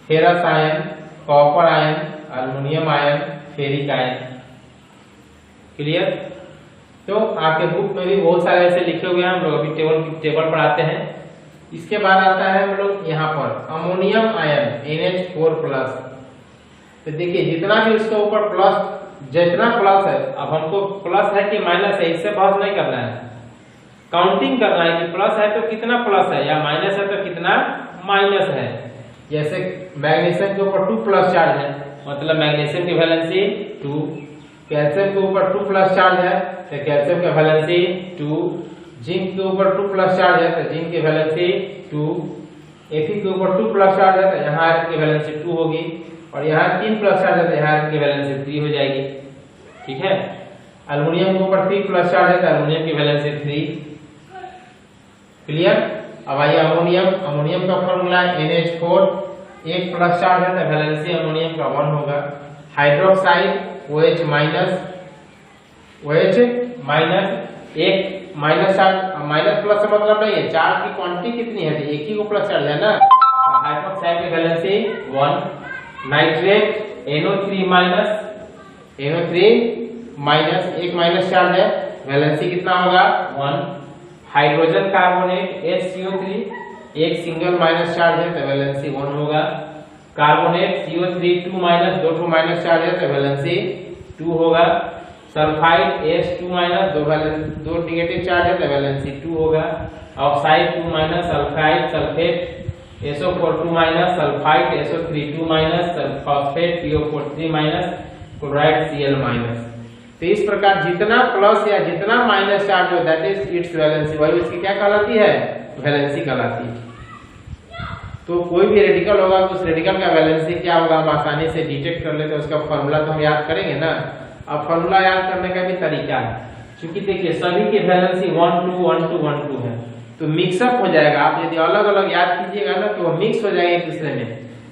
ferrous ion, copper ion, aluminium ion, ferric ion. Clear? तो आपके बुक में भी बहुत सारे ऐसे लिखे हुए हैं, हम लोग अभी टेबल पढ़ाते हैं। इसके बाद आता है हम लोग यहाँ पर अमोनियम आयन NH4+। तो देखिए जितना भी उसके ऊपर प्लस, जितना प्लस है, अब हमको प्लस है कि माइनस है इससे बहस नहीं करना है, काउंटिंग करना है कि प्लस है तो कितना प्लस है, या माइनस है तो कितना माइनस है। जैसे मैग्नीशियम के ऊपर 2+ चार्ज है, मतलब मैग्नीशियम की वैलेंसी 2। कैल्शियम के ऊपर 2+ चार्ज है, तो कैल्शियम की वैलेंसी 2। जिंक के ऊपर 2+ चार्ज है, तो जिंक की वैलेंसी 2। Fe के ऊपर 2+ चार्ज है, तो यहाँ आयरन की वैलेंसी 2 होगी। और यहाँ 3+ चार्ज है, तो यहाँ आयरन की वैलेंसी 3 हो जाएगी। ठीक है? अल्युमिनियम के ऊपर 3+ चार्ज है, तो अल्युमिनियम की वैलेंसी 3। क्लियर? अब आइए अमोनियम का फॉर्मूला है NH4, 1+ चार्ज है, तो वैलेंसी अमोनियम का 1 होगा। हाइड्रोक्साइड OH माइनस, एक माइनस चार्ज, माइनस प्लस का मतलब नहीं है, चार्ज की क्वांटिटी कितनी है, एक ही को प्लस चार्ज है ना। हाइड्रोक्साइड की वैलेंसी 1। नाइट्रेट NO3 माइनस, एक माइनस चार्ज है, वैलेंसी कितना होगा? 1। हाइड्रोजन कार्बोनेट HCO3, एक सिंगल माइनस चार्ज है, तो वैलेंसी 1 होगा। कार्बोनेट CO3 2-, 2 माइनस चार्ज है, तो वैलेंसी 2 होगा। सल्फाइड H2-, 2 नेगेटिव चार्ज है, तो वैलेंसी 2 होगा। Oxide 2-, sulphide sulphate SO4 2-, sulphide SO3 2-, phosphate PO4 3-, chloride Cl-। तो इस प्रकार जितना प्लस या जितना माइनस चार्ज हो दैट इज इट्स वैलेंसी, वही उसकी क्या कहलाती है? वैलेंसी कहलाती है। तो कोई भी रेडिकल होगा तो उस रेडिकल का वैलेंसी क्या होगा हम आसानी से डिटेक्ट कर लेते हैं, उसका फॉर्मूला तो हम याद करेंगे ना। अब फॉर्मूला याद करने का भी तरीका है, क्योंकि देखिए सभी की वैलेंसी 1 2 1 2 1 2 है, तो मिक्सअप हो जाएगा। आप यदि अलग अलग याद कीजिएगा ना तो वो मिक्स हो जाएगा एक दूसरे में।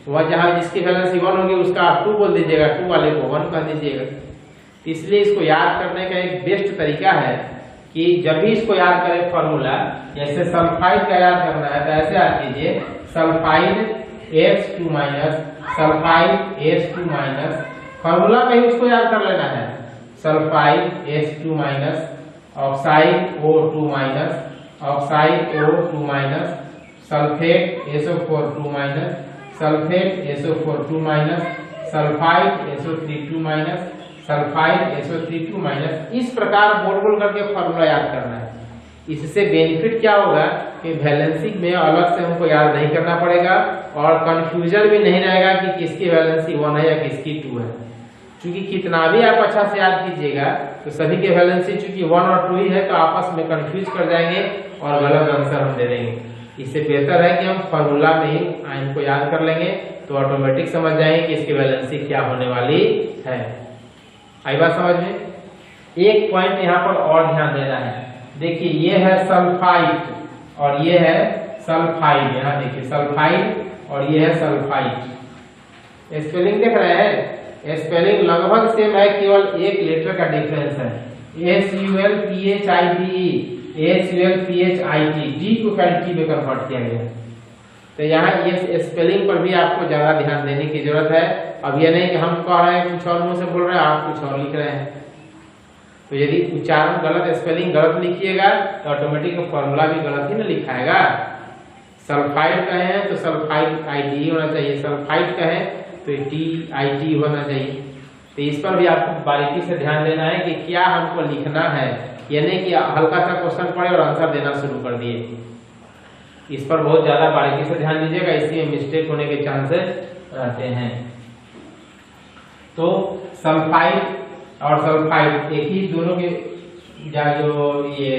वह जहाँ जिसकी वैलेंसी 1 होगी उसका आप 2 बोल दीजिएगा, 2 वाले को 1 कह दीजिएगा। इसलिए इसको याद करने का एक बेस्ट तरीका है कि जब भी इसको याद करें फॉर्मूला, जैसे सल्फाइड का याद करना है तो ऐसे याद कीजिए, sulphide H2 minus sulphide H2 minus, formula में ही उसको याद कर लेना है, sulphide H2 minus oxide O2 minus, oxide O2 minus, sulphate SO4 minus, sulphate SO4 minus, sulphide SO3 minus, sulphide SO3 minus. इस प्रकार बोल बोल करके फॉर्मूला याद करना है। इससे बेनिफिट क्या होगा कि वैलेंसी में अलग से हमको याद नहीं करना पड़ेगा और कंफ्यूजन भी नहीं रहेगा कि किसकी वैलेंसी 1 है या किसकी 2 है। क्योंकि कितना भी आप अच्छा से याद कीजिएगा तो सभी के वैलेंसी चूंकि 1 और 2 ही है तो आपस में कंफ्यूज कर जाएंगे और गलत आंसर हम दे देंगे। इससे बेहतर है कि हम फॉर्मूला में ही आयन को याद कर लेंगे तो ऑटोमेटिक समझ जाएंगे कि इसकी वैलेंसी क्या होने वाली है। आई बात समझ में? एक पॉइंट यहाँ पर और ध्यान देना है। देखिए ये है सल्फाइड और ये है सल्फाइड। यहाँ देखिए सल्फाइड और ये है सल्फाइड। स्पेलिंग देख रहे हैं? स्पेलिंग लगभग सेम है, केवल एक लेटर का डिफरेंस है। SULPHIDE, HULPHIT, डी को टी में कन्वर्ट किया गया। तो यहाँ ये स्पेलिंग पर भी आपको ज्यादा ध्यान देने की जरूरत है। अब ये नहीं कि हम कह रहे हैं कुछ और मुंह से बोल रहे हैं आप कुछ और लिख रहे हैं। तो यदि उच्चारण गलत, स्पेलिंग गलत लिखिएगा तो ऑटोमेटिक फॉर्मूला भी गलत ही ना लिखाएगा। सल्फाइड कहे हैं तो सल्फाइड ID होना चाहिए, सल्फाइड कहे तो TIT होना चाहिए। तो इस पर भी आपको बारीकी से ध्यान देना है कि क्या हमको लिखना है, ये नहीं कि हल्का सा क्वेश्चन पढ़े और आंसर देना शुरू कर दिए। इस पर बहुत ज्यादा बारीकी से ध्यान दीजिएगा, इसमें मिस्टेक होने के चांसेस रहते हैं। तो सल्फाइड और सल्फाइड एक ही, दोनों के जो ये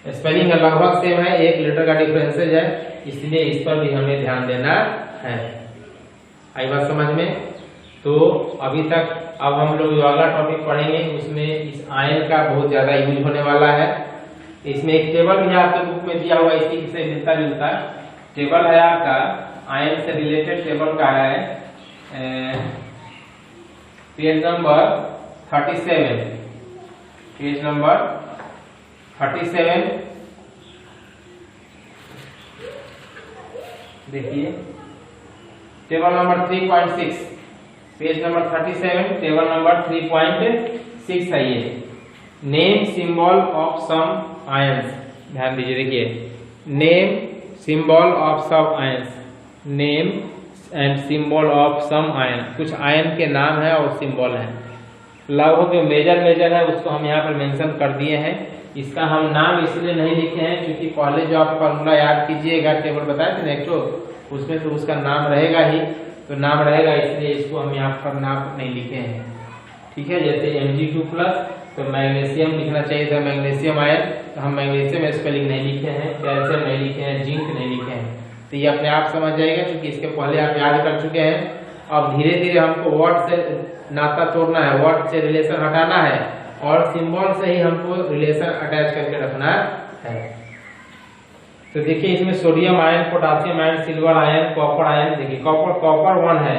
स्पेलिंग लगभग सेम है, एक लेटर का डिफरेंसेज है, इसलिए इस पर भी हमें ध्यान देना है। आई बात समझ में? तो अभी तक अब हम लोग जो अगला टॉपिक पढ़ेंगे उसमें इस आयन का बहुत ज्यादा यूज होने वाला है। इसमें एक टेबल भी आपके बुक में दिया हुआ, इसी से मिलता जुलता टेबल है आपका, आयन से रिलेटेड टेबल का है, पेज नंबर 37, पेज नंबर 37 देखिए, table number 3.6, page number 37, table number 3.6 है ये। Name symbol of some ions, ध्यान दीजिए। देखिए name symbol of some ions, name and symbol of some ion, कुछ आयन के नाम है और सिंबल है। लगभग जो मेजर है उसको हम यहाँ पर मेंशन कर दिए हैं। इसका हम नाम इसलिए नहीं लिखे हैं क्योंकि पहले जो आप फॉर्मूला याद कीजिएगा, टेबल बताए थे नेक्स्ट, उसमें तो उसका नाम रहेगा ही, तो नाम रहेगा इसलिए इसको हम यहाँ पर नाम नहीं लिखे हैं। ठीक है, जैसे Mg2+ तो मैग्नीशियम लिखना चाहिए था, मैग्नीशियम आयन, तो हम मैग्नीशियम स्पेलिंग नहीं लिखे हैं, कैल्शियम नहीं लिखे हैं, जिंक नहीं लिखे हैं। तो ये अपने आप समझ जाएगा क्योंकि इसके पहले आप याद कर चुके हैं। अब धीरे धीरे हमको वर्ड से नाता तोड़ना है, वर्ड से रिलेशन हटाना है और सिंबल से ही हमको रिलेशन अटैच करके रखना है। तो देखिए इसमें sodium ion, potassium ion, silver ion, copper ion. देखिए कॉपर 1 है,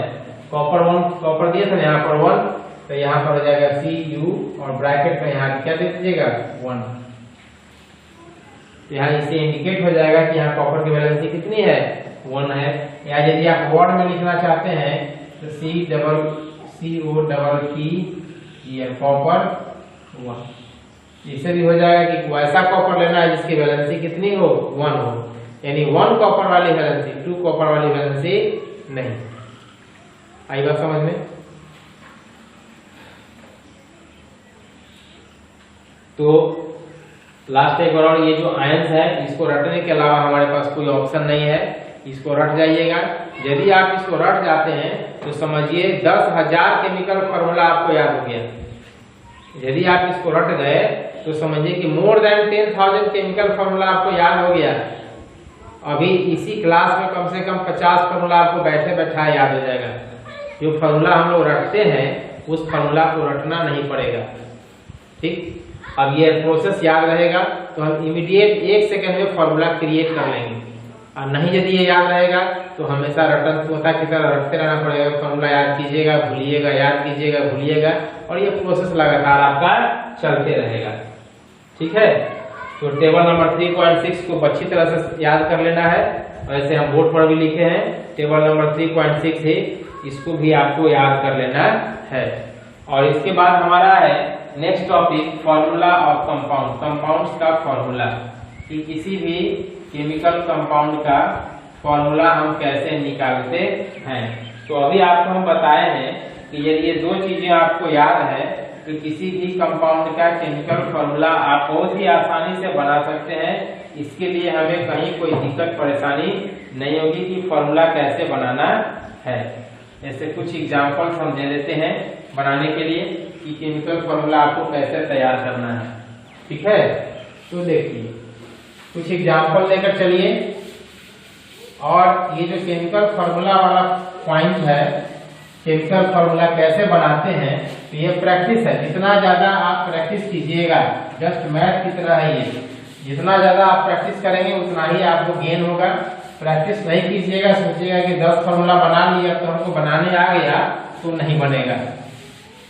कॉपर दिया था ना यहाँ पर 1, तो यहाँ पर हो जाएगा Cu और ब्रैकेट में यहाँ क्या दे दीजिएगा 1। यहाँ इससे इंडिकेट हो जाएगा कि यहाँ कॉपर की वैलेंसी कितनी है 1 है। या यदि आप वर्ड में लिखना चाहते हैं तो COPP कॉपर 1। इससे भी हो जाएगा कि वैसा कॉपर लेना है जिसकी वैलेंसी कितनी हो 1 हो, यानी 1 कॉपर वाली वैलेंसी, 2 कॉपर वाली वैलेंसी नहीं। आई बात समझ में? तो लास्ट एक और, ये जो आयंस है इसको रटने के अलावा हमारे पास कोई ऑप्शन नहीं है, इसको रट जाइएगा। यदि आप इसको रट जाते हैं तो समझिए 10,000 केमिकल फॉर्मूला आपको याद हो गया। यदि आप इसको रट गए तो समझिए कि मोर देन 10,000 केमिकल फॉर्मूला आपको याद हो गया। अभी इसी क्लास में कम से कम 50 फॉर्मूला आपको बैठे बैठाए याद हो जाएगा। जो फॉर्मूला हम लोग रटते हैं उस फॉर्मूला को रटना नहीं पड़ेगा। ठीक, अब ये प्रोसेस याद रहेगा तो हम इमीडिएट 1 सेकंड में फॉर्मूला क्रिएट कर लेंगे। और नहीं यदि ये याद रहेगा तो हमेशा रटन तोता की तरह रटते रहना पड़ेगा। फॉर्मूला याद कीजिएगा, भूलिएगा, याद कीजिएगा, भूलिएगा, और ये प्रोसेस लगातार आपका चलते रहेगा। ठीक है, तो टेबल नंबर 3.6 को अच्छी तरह से याद कर लेना है। वैसे हम बोर्ड पर भी लिखे हैं टेबल नंबर 3.6 है, इसको भी आपको याद कर लेना है। और इसके बाद हमारा है next topic formula of compound, compounds का फॉर्मूला, कि किसी भी केमिकल कंपाउंड का फॉर्मूला हम कैसे निकालते हैं। तो अभी आपको हम बताए हैं कि यदि ये दो चीजें आपको याद है तो किसी भी कंपाउंड का केमिकल फॉर्मूला आप बहुत ही आसानी से बना सकते हैं। इसके लिए हमें कहीं कोई दिक्कत परेशानी नहीं होगी कि फॉर्मूला कैसे बनाना है। ऐसे कुछ एग्जांपल्स हम दे देते हैं बनाने के लिए कि केमिकल फॉर्मूला आपको कैसे तैयार करना है। ठीक है, तो देखिए कुछ एग्जांपल लेकर चलिए। और ये जो केमिकल फॉर्मूला वाला पॉइंट है, केमिकल फॉर्मूला कैसे बनाते हैं, तो ये प्रैक्टिस है। जितना ज्यादा आप प्रैक्टिस कीजिएगा, जस्ट मैथ की तरह है ये, जितना ज्यादा आप प्रैक्टिस करेंगे उतना ही आपको गेन होगा। प्रैक्टिस नहीं कीजिएगा, सोचिएगा कि 10 फॉर्मूला बना लिया तो हमको बनाने आ गया, तो नहीं बनेगा।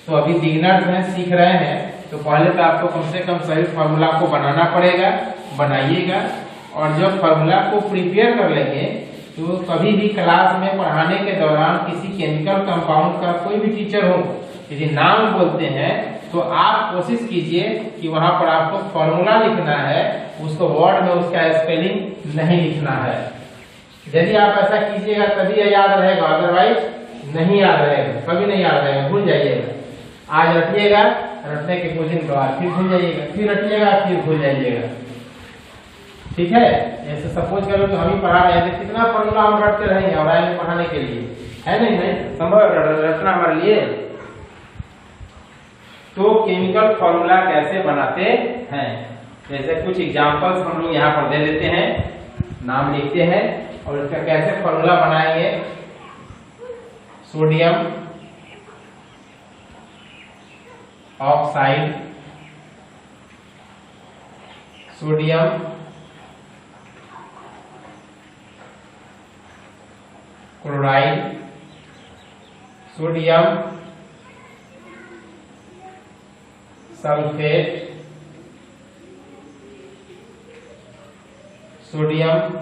तो अभी बिगिनर्स हैं, सीख रहे हैं, तो पहले तो आपको कम से कम सही फॉर्मूला को बनाना पड़ेगा, बनाइएगा। और जब फॉर्मूला को प्रिपेयर कर लेंगे तो कभी भी क्लास में पढ़ाने के दौरान किसी केमिकल कंपाउंड का कोई भी टीचर हो, यदि नाम बोलते हैं तो आप कोशिश कीजिए कि वहां पर आपको फॉर्मूला लिखना है, उसको वर्ड में उसका स्पेलिंग नहीं लिखना है। यदि आप ऐसा कीजिएगा तभी ये याद रहेगा, अदरवाइज नहीं याद रहेगा, कभी नहीं याद रहेगा, भूल जाइएगा। आज रटिएगा, रटने के कुछ दिन के बाद फिर भूल जाइएगा, फिर रटिएगा, फिर भूल जाइएगा। ठीक है, ऐसे सपोज करो तो हम ही पढ़ा रहे हैं, कितना फॉर्मूला हम रटते रहेंगे और आएंगे पढ़ाने के लिए, है नहीं संभव रटना हमारे लिए। तो केमिकल फॉर्मूला कैसे बनाते हैं, जैसे कुछ एग्जांपल्स हम लोग यहाँ पर दे देते हैं, नाम लिखते हैं और इसका कैसे फॉर्मूला बनाएंगे। Sodium oxide, sodium chloride, sodium sulphate, sodium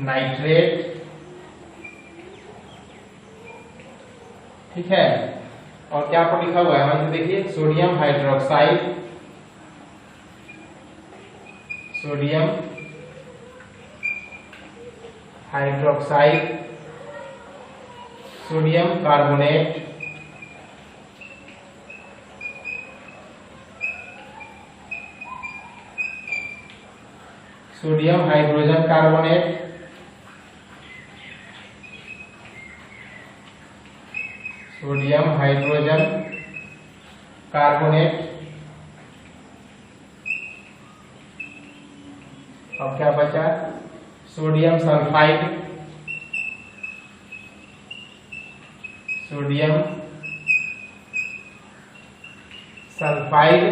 nitrate. ठीक है, और क्या पर लिखा हुआ है वहां से देखिए, sodium hydroxide, sodium hydroxide, sodium carbonate, sodium hydrogen carbonate, sodium hydrogen carbonate. और क्या बचा, sodium sulphide, sodium sulphide,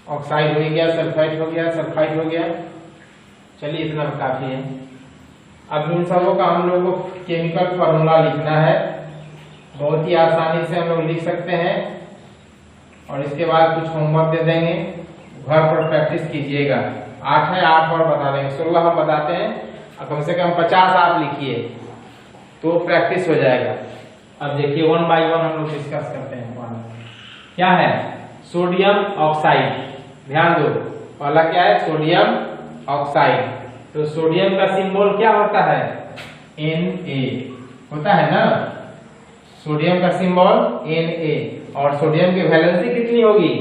oxide हो गया, सल्फाइड हो गया, सल्फाइड हो गया। चलिए इतना काफी है। अब इन सबों का हम लोग को केमिकल फॉर्मूला लिखना है, बहुत ही आसानी से हम लोग लिख सकते हैं। और इसके बाद कुछ होमवर्क दे देंगे, घर पर प्रैक्टिस कीजिएगा। 8 है, 8 और बता देंगे, 16 हम बताते हैं, और कम से कम 50 आप लिखिए तो प्रैक्टिस हो जाएगा। अब देखिए 1 बाय 1 हम लोग डिस्कस करते हैं। क्या है, सोडियम ऑक्साइड, ध्यान दो, पहला क्या है, सोडियम ऑक्साइड। तो सोडियम का सिंबल क्या होता है, Na होता है ना, सोडियम का सिंबल Na। और सोडियम की वैलेंसी कितनी होगी,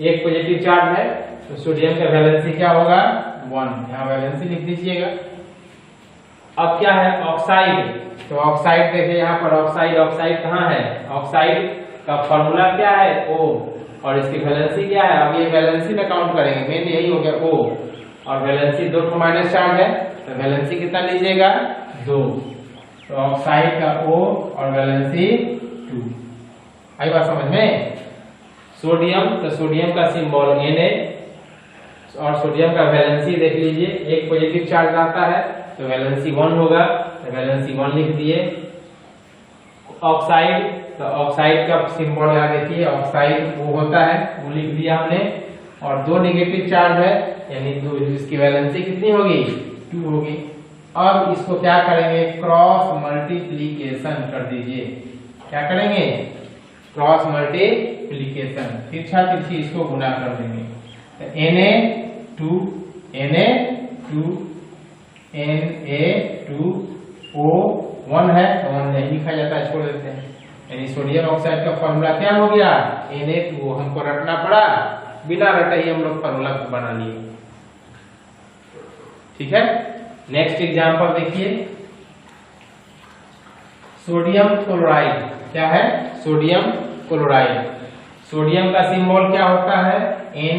एक पॉजिटिव चार्ज है, तो सोडियम का वैलेंसी क्या होगा, 1। यहाँ वैलेंसी लिख दीजिएगा। अब क्या है, ऑक्साइड। तो ऑक्साइड देखिए यहाँ पर, ऑक्साइड, ऑक्साइड कहाँ है, ऑक्साइड का फॉर्मूला क्या है, O। और इसकी वैलेंसी क्या है, अब ये वैलेंसी में काउंट करेंगे, मेन यही हो गया O। और वैलेंसी 2 को माइनस चार्ज है, तो वैलेंसी कितना लीजिएगा, 2। तो ऑक्साइड का O और वैलेंसी 2। आई बात समझ में। सोडियम, तो सोडियम का सिंबल Na और सोडियम का वैलेंसी देख लीजिए, एक पॉजिटिव चार्ज आता है तो वैलेंसी 1 होगा, तो वैलेंसी 1 लिख दिए। ऑक्साइड तो ऑक्साइड का सिंबल यहाँ देखिए, ऑक्साइड वो होता है, वो लिख दिया हमने। और 2 नेगेटिव चार्ज है, यानी 2, इसकी वैलेंसी कितनी होगी, 2 होगी। अब इसको क्या करेंगे, क्रॉस मल्टीप्लीकेशन कर दीजिए। क्या करेंगे, क्रॉस मल्टीप्लीकेशन, तिरछा तिरछी इसको गुना कर देंगे। तो Na2 Na2 है तो 1 नहीं लिखा जाता है, छोड़ देते हैं। यानी सोडियम ऑक्साइड का फॉर्मूला क्या हो गया, Na2। हमको रटना पड़ा, बिना रटे ही हम लोग फॉर्मूला बना लिए। ठीक है, नेक्स्ट एग्जांपल देखिए, सोडियम क्लोराइड। क्या है, सोडियम क्लोराइड। सोडियम का सिंबल क्या होता है, Na,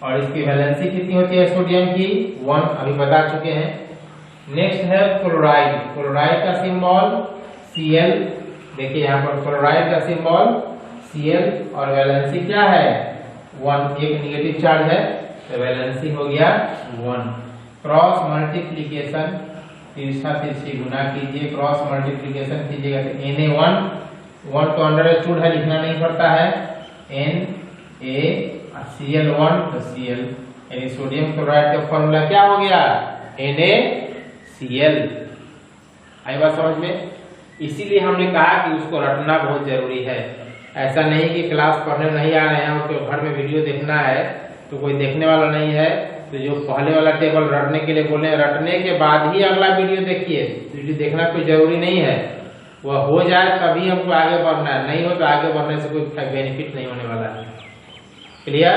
और इसकी वैलेंसी कितनी होती है सोडियम की, 1, अभी बता चुके हैं। नेक्स्ट है क्लोराइड। क्लोराइड का सिंबल Cl, देखिए यहाँ पर क्लोराइड का सिंबल Cl, और वैलेंसी क्या है, 1, एक निगेटिव चार्ज है तो वैलेंसी हो गया 1। क्रॉस मल्टीप्लीकेशन, तिरछा तिरछी गुना कीजिए, क्रॉस मल्टीप्लीकेशन कीजिएगा तो Na1 तो अंडरस्टूड है, लिखना नहीं पड़ता है, Na Cl1 तो Cl, यानी सोडियम क्लोराइड का फॉर्मूला क्या हो गया, NaCl। आई बात समझ में। इसीलिए हमने कहा कि उसको रटना बहुत जरूरी है। ऐसा नहीं कि क्लास पढ़ने नहीं आ रहे हैं और तो घर में वीडियो देखना है तो कोई देखने वाला नहीं है, तो जो पहले वाला टेबल रटने के लिए बोले, रटने के बाद ही अगला वीडियो देखिए। वीडियो देखना कोई जरूरी नहीं है, वह हो जाए तभी हमको आगे बढ़ना है, नहीं हो तो आगे बढ़ने से कोई बेनिफिट नहीं होने वाला है। क्लियर।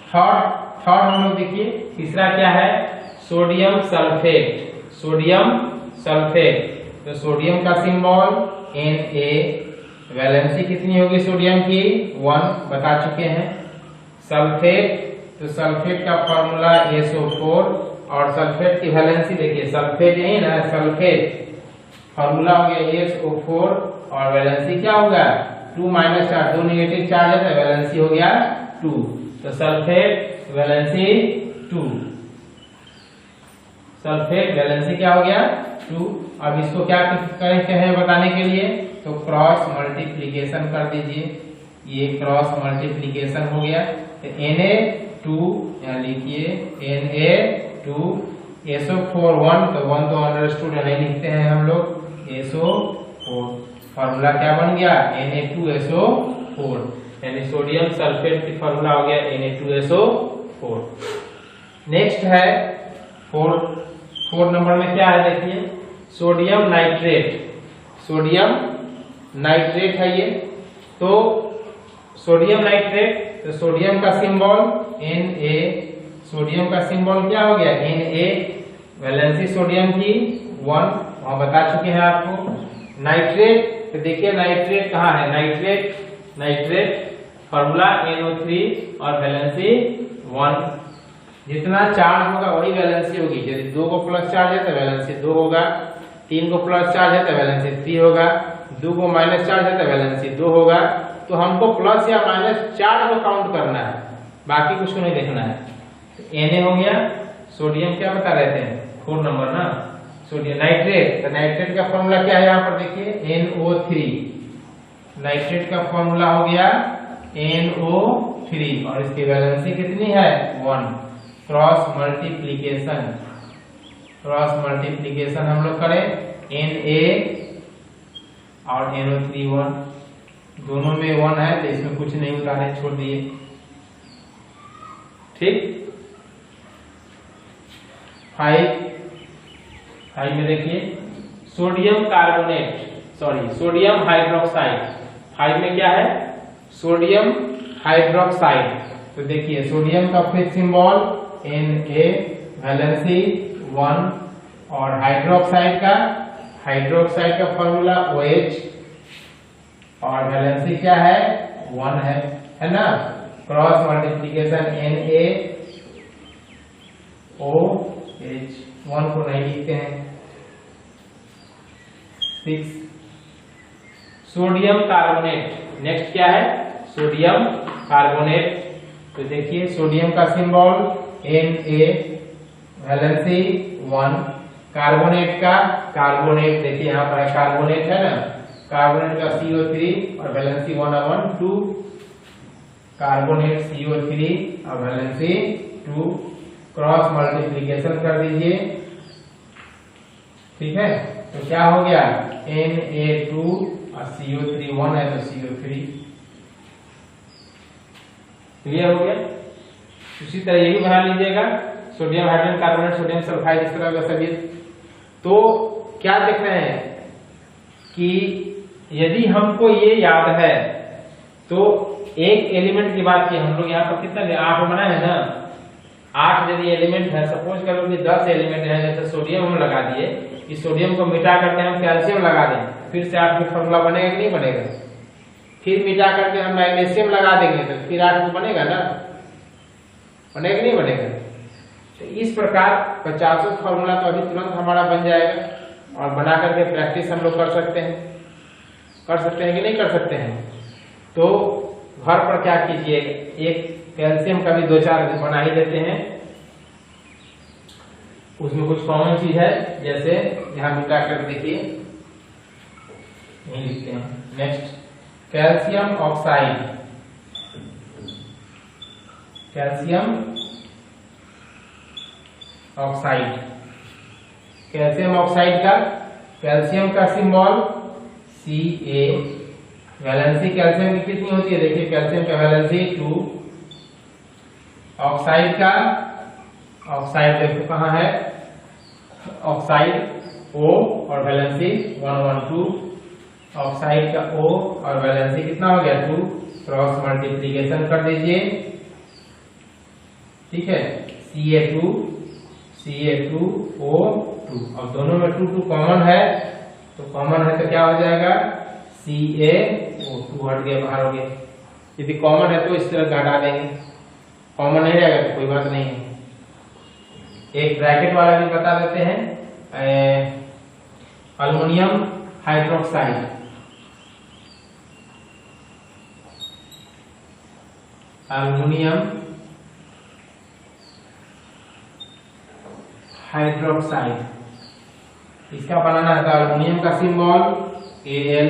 थर्ड हम लोग देखिए, तीसरा क्या है, सोडियम सल्फेट। सोडियम सल्फेट, तो सोडियम का सिंबल Na, वैलेंसी कितनी होगी सोडियम की, 1, बता चुके हैं। सल्फेट, तो सल्फेट का फॉर्मूला SO4, और सल्फेट की वैलेंसी देखिए, सल्फेट यही ना, सल्फेट फॉर्मूला हो गया SO4, और वैलेंसी क्या होगा, 2 - चार्ज, 2 नेगेटिव चार्ज है तो वैलेंसी हो गया 2। तो सल्फेट वैलेंसी 2, सल्फेट वैलेंसी क्या हो गया 2। अब इसको क्या करते हैं बताने के लिए, तो क्रॉस मल्टीप्लीकेशन कर दीजिए। ये क्रॉस मल्टीप्लीकेशन हो गया, तो Na2 यहाँ लिखिए, Na2 SO4 1, तो 1 तो अंडरस्टूड नहीं लिखते हैं हम लोग, SO4 फॉर्मूला क्या बन गया, Na2SO4, यानी सोडियम सल्फेट की फॉर्मूला हो गया Na2SO4। नेक्स्ट है 4 नंबर में क्या है देखिए, सोडियम नाइट्रेट। सोडियम नाइट्रेट है ये, तो सोडियम नाइट्रेट, तो सोडियम का सिंबल Na, सोडियम का सिंबल क्या हो गया Na, वैलेंसी सोडियम की 1, वहां बता चुके हैं आपको। नाइट्रेट, तो देखिए नाइट्रेट कहाँ है, नाइट्रेट फॉर्मूला NO3 और वैलेंसी 1। जितना चार्ज होगा वही वैलेंसी होगी। यदि 2 को प्लस चार्ज है तो वैलेंसी 2 होगा, 3 को प्लस चार्ज है तो वैलेंसी 3 होगा, 2 को माइनस चार्ज है तो वैलेंसी 2 होगा। तो हमको प्लस या माइनस चार्ज को काउंट करना है, बाकी कुछ को नहीं देखना है। Na हो गया, सोडियम क्या बता रहे थे 4 नंबर ना, सोडियम नाइट्रेट, तो नाइट्रेट का फॉर्मूला क्या है यहाँ पर देखिए NO3, नाइट्रेट का फॉर्मूला हो गया NO3, और इसकी वैलेंसी कितनी है 1। क्रॉस मल्टीप्लीकेशन हम लोग करें, Na और NO3 1, दोनों में 1 है तो इसमें कुछ नहीं उतारे, छोड़ दिए। ठीक, 5 में देखिए, सोडियम कार्बोनेट, सोडियम हाइड्रोक्साइड। 5 में क्या है, सोडियम हाइड्रोक्साइड। तो देखिए सोडियम का फिर सिंबल Na, वैलेंसी 1, और हाइड्रोक्साइड का फॉर्मूला OH, और वैलेंसी क्या है 1 है ना। क्रॉस मल्टीप्लीकेशन NaOH, 1 को नहीं लिखते हैं। 6 सोडियम कार्बोनेट। नेक्स्ट क्या है, सोडियम कार्बोनेट। तो देखिए सोडियम का सिंबल Na, वैलेंसी 1, कार्बोनेट का, कार्बोनेट देखिए यहाँ पर है कार्बोनेट है ना, कार्बोनेट का CO3 और वैलेंसी 1/2, कार्बोनेट CO3 और वैलेंसी 2, क्रॉस मल्टीप्लीकेशन कर दीजिए। ठीक है, तो क्या हो गया Na2 और CO3 1 है तो CO3 क्लियर हो गया। उसी तरह ये भी बना लीजिएगा, sodium hydrogen carbonate, sodium sulphide, इस तरह का सभी। तो क्या देख रहे हैं कि यदि हमको ये याद है तो एक एलिमेंट की बात की हम लोग यहाँ पर कितना 8 बनाए है ना, 8 यदि एलिमेंट है, सपोज करो कि 10 एलिमेंट है, जैसे सोडियम हम लगा दिए, इस सोडियम को मिटा करके हम कैल्शियम लगा दें, फिर से 8 का फॉर्मूला बनेगा कि नहीं बनेगा। फिर मिटा करके हम मैग्नीशियम लगा देंगे तो फिर 8 को बनेगा ना, बनेगा कि नहीं बनेगा। तो इस प्रकार 50 फॉर्मूला तो अभी तुरंत हमारा बन जाएगा और बना करके प्रैक्टिस हम लोग कर सकते हैं कि नहीं कर सकते हैं। तो घर पर क्या कीजिए, एक कैल्शियम का भी 2-4 बना ही देते हैं, उसमें कुछ कॉमन चीज है, जैसे यहां मिटा कर देखिए यही लिखते हैं। Next calcium oxide, calcium oxide, calcium oxide का, कैल्शियम का सिंबल Ca, वैलेंसी कैल्शियम की कितनी होती है देखिए, कैल्शियम का वैलेंसी 2, ऑक्साइड का, ऑक्साइड देखो कहाँ है, ऑक्साइड O और वैलेंसी 112, ऑक्साइड का O और वैलेंसी कितना हो गया 2, क्रॉस मल्टीप्लीकेशन कर दीजिए। ठीक है, Ca2O2, अब दोनों में 2 कॉमन है, तो कॉमन है तो क्या हो जाएगा CaO2 हट गया, बाहर हो गया। यदि कॉमन है तो इस तरह घटा देंगे, कॉमन नहीं रहेगा तो कोई बात नहीं है। एक ब्रैकेट वाला भी बता देते हैं, अल्युमिनियम हाइड्रोक्साइड, अल्युमिनियम हाइड्रोक्साइड, इसका बनाना है तो अल्युमिनियम का सिंबल Al,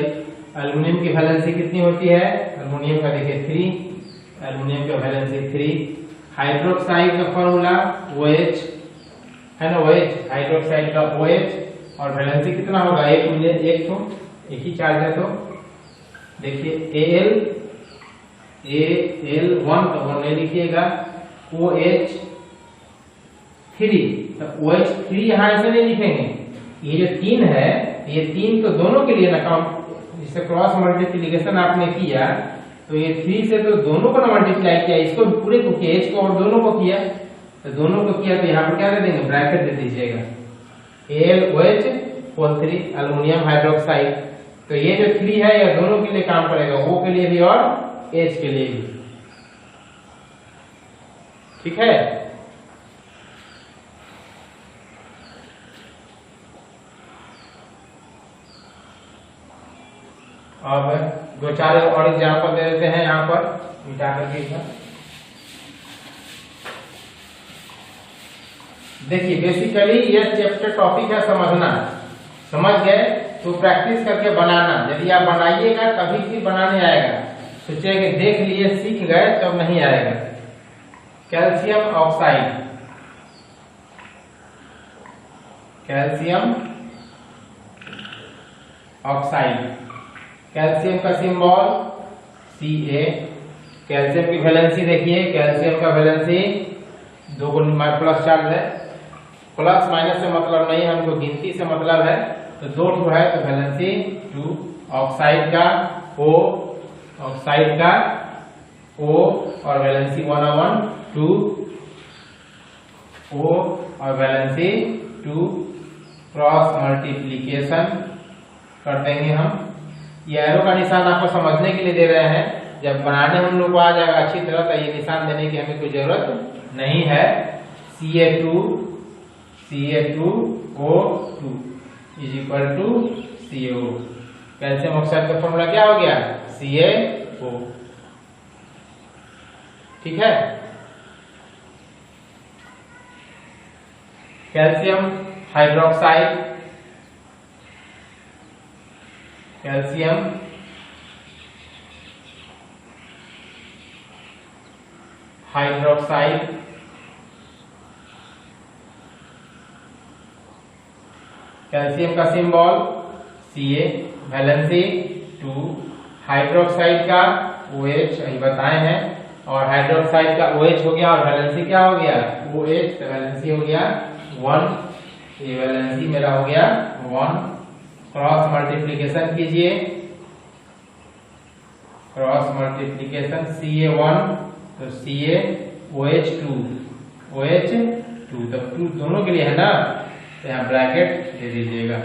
अल्युमिनियम की वैलेंसी कितनी होती है, अल्युमिनियम का देखिए 3, अल्युमिनियम का वैलेंसी 3, हाइड्रोक्साइड का फॉर्मूला OH है ना, OH, हाइड्रोक्साइड का OH और वैलेंसी कितना होगा, एक तो एक ही चार्ज है, तो देखिए Al1 तो 1 नहीं लिखिएगा, OH3, तो OH3 यहाँ ऐसे नहीं लिखेंगे, ये जो 3 है, ये 3 तो दोनों के लिए ना काम, जिससे क्रॉस मल्टीप्लिकेशन आपने किया तो ये 3 से तो दोनों को ना मल्टीप्लाई किया, इसको पूरे को किया, इसको और दोनों को किया, तो दोनों को किया तो यहाँ पर क्या दे देंगे, ब्रैकेट दे दीजिएगा AlOH3 अल्युमिनियम हाइड्रोक्साइड। तो ये जो 3 है ये दोनों के लिए काम करेगा, O के लिए भी और H के लिए भी। ठीक है, अब 2-4 और एग्जाम्पल दे देते हैं यहाँ पर मिटा करके। देखिए बेसिकली ये चैप्टर टॉपिक है समझना, समझ गए तो प्रैक्टिस करके बनाना, यदि आप बनाइएगा तभी फिर बनाने आएगा, सोचिए कि देख लिए सीख गए तब नहीं आएगा। Calcium oxide, calcium oxide, calcium का सिंबल Ca, कैल्शियम की वैलेंसी देखिए, कैल्शियम का वैलेंसी 2 को प्लस चार्ज है, प्लस माइनस से मतलब नहीं, हमको गिनती से मतलब है, तो 2 है तो वैलेंसी 2, ऑक्साइड का O, ऑक्साइड का O और वैलेंसी 1/2, O और वैलेंसी 2, क्रॉस मल्टीप्लीकेशन कर देंगे हम। ये एरो का निशान आपको समझने के लिए दे रहे हैं, जब बनाने हम लोग को आ जाएगा अच्छी तरह तो ये निशान देने की हमें कोई जरूरत नहीं है। Ca2O2 is equal to CO, calcium oxide का फॉर्मूला क्या हो गया CaO। ठीक है, calcium hydroxide, calcium hydroxide, calcium का सिंबल Ca, वैलेंसी 2, हाइड्रोक्साइड का OH अभी बताए हैं, और हाइड्रोक्साइड का OH हो गया और वैलेंसी क्या हो गया OH, तो वैलेंसी हो गया 1, ये वैलेंसी मेरा हो गया 1। क्रॉस मल्टीप्लिकेशन कीजिए, क्रॉस मल्टीप्लिकेशन Ca1 तो CaOH2, OH2 तो 2 दोनों के लिए है ना, तो यहाँ ब्रैकेट दे दीजिएगा।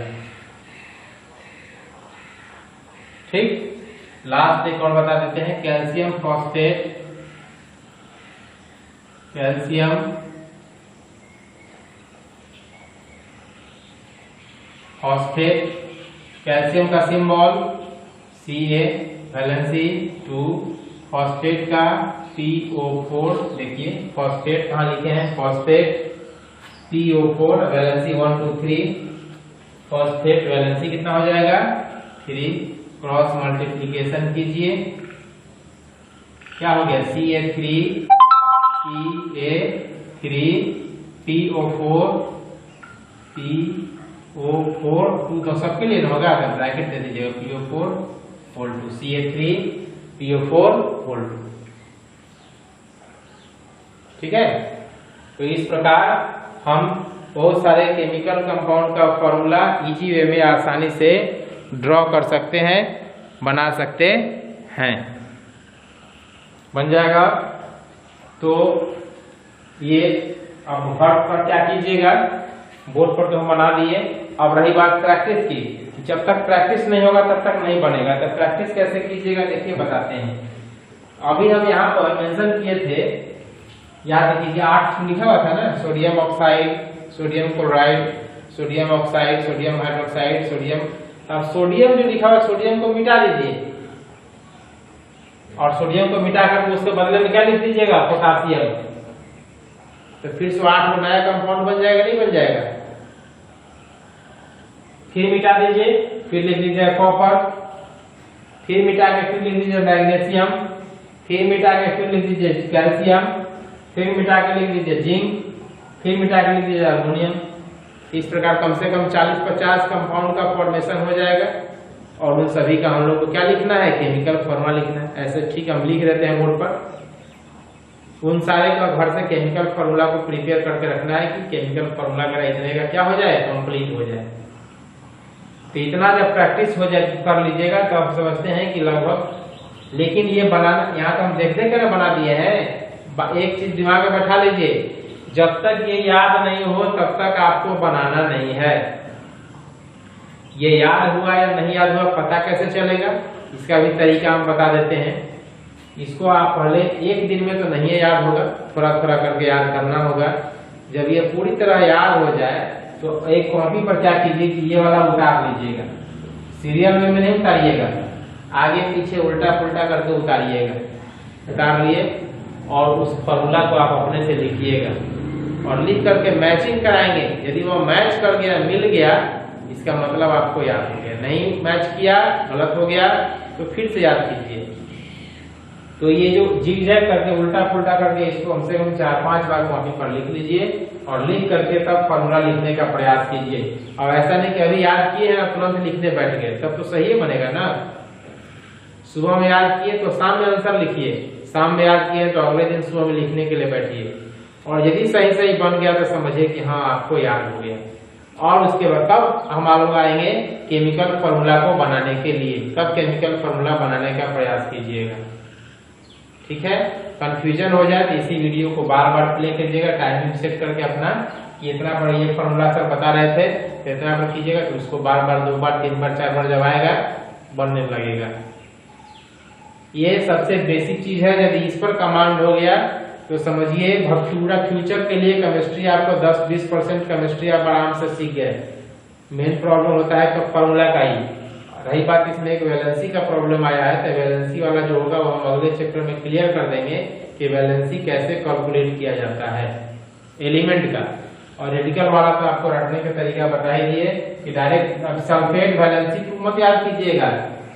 ठीक, लास्ट एक और बता देते हैं, calcium phosphate, calcium phosphate, calcium का सिंबल Ca, वैलेंसी 2, फॉस्फेट का PO4, देखिए फॉस्फेट कहाँ लिखे हैं, phosphate PO4, valency 1 2 3, phosphate valency कितना हो जाएगा 3, क्रॉस मल्टीप्लिकेशन कीजिए, क्या हो गया Ca3 PA3 PO4 2 तो सबके लिए होगा, तो ब्रैकेट दे दीजिएगा PO4 whole 2, Ca3 PO4 whole 2। ठीक है, तो इस प्रकार हम बहुत सारे केमिकल कंपाउंड का फॉर्मूला इजी वे में आसानी से ड्रॉ कर सकते हैं, बना सकते हैं, बन जाएगा। तो ये अब बोर्ड पर क्या कीजिएगा, बोर्ड पर तो हम बना लिए, अब रही बात प्रैक्टिस की, जब तक प्रैक्टिस नहीं होगा तब तक नहीं बनेगा। तो प्रैक्टिस कैसे कीजिएगा देखिए बताते हैं। अभी हम यहाँ पर मेंशन किए थे, याद कीजिए 8 लिखा हुआ था ना, sodium oxide, sodium chloride, sodium oxide, sodium hydroxide, sodium. अब सोडियम जो लिखा हुआ सोडियम को मिटा दीजिए, और सोडियम को मिटा कर उसके बदले में क्या लिख दीजिएगा पोटासियम, तो फिर से 8 नया कंपाउंड बन जाएगा, नहीं बन जाएगा। फिर मिटा दीजिए, फिर लिख दीजिए कॉपर, फिर मिटा के फिर लिख दीजिए मैग्नीशियम, फिर मिटा के फिर लिख दीजिए कैल्शियम, फिर मिटा के लिख दीजिए जिंक, फिर मिटा के लिख दीजिए अल्युमिनियम। इस प्रकार कम से कम 40-50 कंपाउंड का फॉर्मेशन हो जाएगा, और उन सभी का हम लोग को क्या लिखना है, केमिकल फॉर्मूला लिखना है। ऐसे ठीक हम लिख देते हैं बोर्ड पर, उन सारे का घर से केमिकल फॉर्मूला को प्रिपेयर करके रखना है कि केमिकल फॉर्मूला का इतने का क्या हो जाए, कंप्लीट हो जाए। तो इतना जब प्रैक्टिस हो जाए कर लीजिएगा तो आप समझते हैं कि लगभग, लेकिन ये बनाना यहाँ तो हम देख देख कर बना दिए हैं। एक चीज दिमाग में बैठा लीजिए, जब तक ये याद नहीं हो तब तक आपको बनाना नहीं है। ये याद हुआ या नहीं याद हुआ पता कैसे चलेगा, इसका भी तरीका हम बता देते हैं। इसको आप पहले एक दिन में तो नहीं याद होगा, थोड़ा थोड़ा करके याद करना होगा। जब ये पूरी तरह याद हो जाए तो एक कॉपी पर क्या कीजिए कि ये वाला उतार लीजिएगा, सीरियल में नहीं उतारिएगा, आगे पीछे उल्टा पुल्टा करके उतारिएगा। उतार लिए और उस फॉर्मूला को आप अपने से लिखिएगा, और लिख करके मैचिंग कराएंगे। यदि वो मैच कर गया, मिल गया, इसका मतलब आपको याद हो गया। नहीं मैच किया, गलत हो गया, तो फिर से याद कीजिए। तो ये जो जिगजैग करके उल्टा पुल्टा करके इसको कम से कम 4-5 बार कॉपी पर लिख लीजिए, और लिख करके तब फॉर्मूला लिखने का प्रयास कीजिए। और ऐसा नहीं कि अभी याद किए हैं तुरंत लिखने बैठ गए, तब तो सही बनेगा ना। सुबह में याद किए तो शाम में आंसर लिखिए, शाम में याद किए तो अगले दिन सुबह में लिखने के लिए बैठिए। और यदि सही बन गया तो समझिए कि हाँ आपको याद हो गया। और उसके बाद तब हम लोग आएंगे केमिकल फॉर्मूला को बनाने के लिए, तब केमिकल फॉर्मूला बनाने का प्रयास कीजिएगा। ठीक है, कंफ्यूजन हो जाए तो इसी वीडियो को बार बार प्ले कीजिएगा, टाइमिंग सेट करके अपना कि इतना पर ये फॉर्मूला सर बता रहे थे तो इतना पर कीजिएगा, तो उसको बार बार 2 बार 3 बार 4 बार जब आएगा बनने लगेगा। ये सबसे बेसिक चीज है। यदि इस पर कमांड हो गया तो समझिए पूरा फ्यूचर के लिए केमिस्ट्री आपको 10-20% केमिस्ट्री आप आराम से सीख गए। मेन प्रॉब्लम होता है तो फॉर्मूला का ही। रही बात इसमें एक वैलेंसी का प्रॉब्लम आया है, तो वैलेंसी वाला जो होगा वो हम अगले चैप्टर में क्लियर कर देंगे कि वैलेंसी कैसे कैलकुलेट किया जाता है एलिमेंट का। और रेडिकल वाला तो आपको रटने का तरीका बता ही दिए कि डायरेक्ट सल्फेट वैलेंसी 2 मत याद कीजिएगा,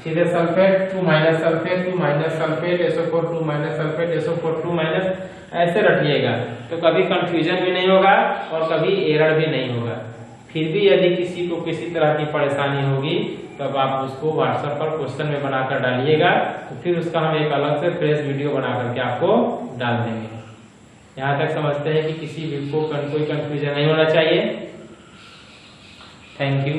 सीधे sulphate 2 minus sulphate 2 minus sulphate SO4 2 minus sulphate SO4 2 minus, ऐसे रटिएगा तो कभी कंफ्यूजन भी नहीं होगा और कभी एरर भी नहीं होगा। फिर भी यदि किसी को किसी तरह की परेशानी होगी तब आप उसको व्हाट्सएप पर क्वेश्चन में बनाकर डालिएगा, तो फिर उसका हम एक अलग से फ्रेश वीडियो बना करके आपको डाल देंगे। यहाँ तक समझते हैं कि किसी भी को कोई कंफ्यूजन नहीं होना चाहिए। Thank you.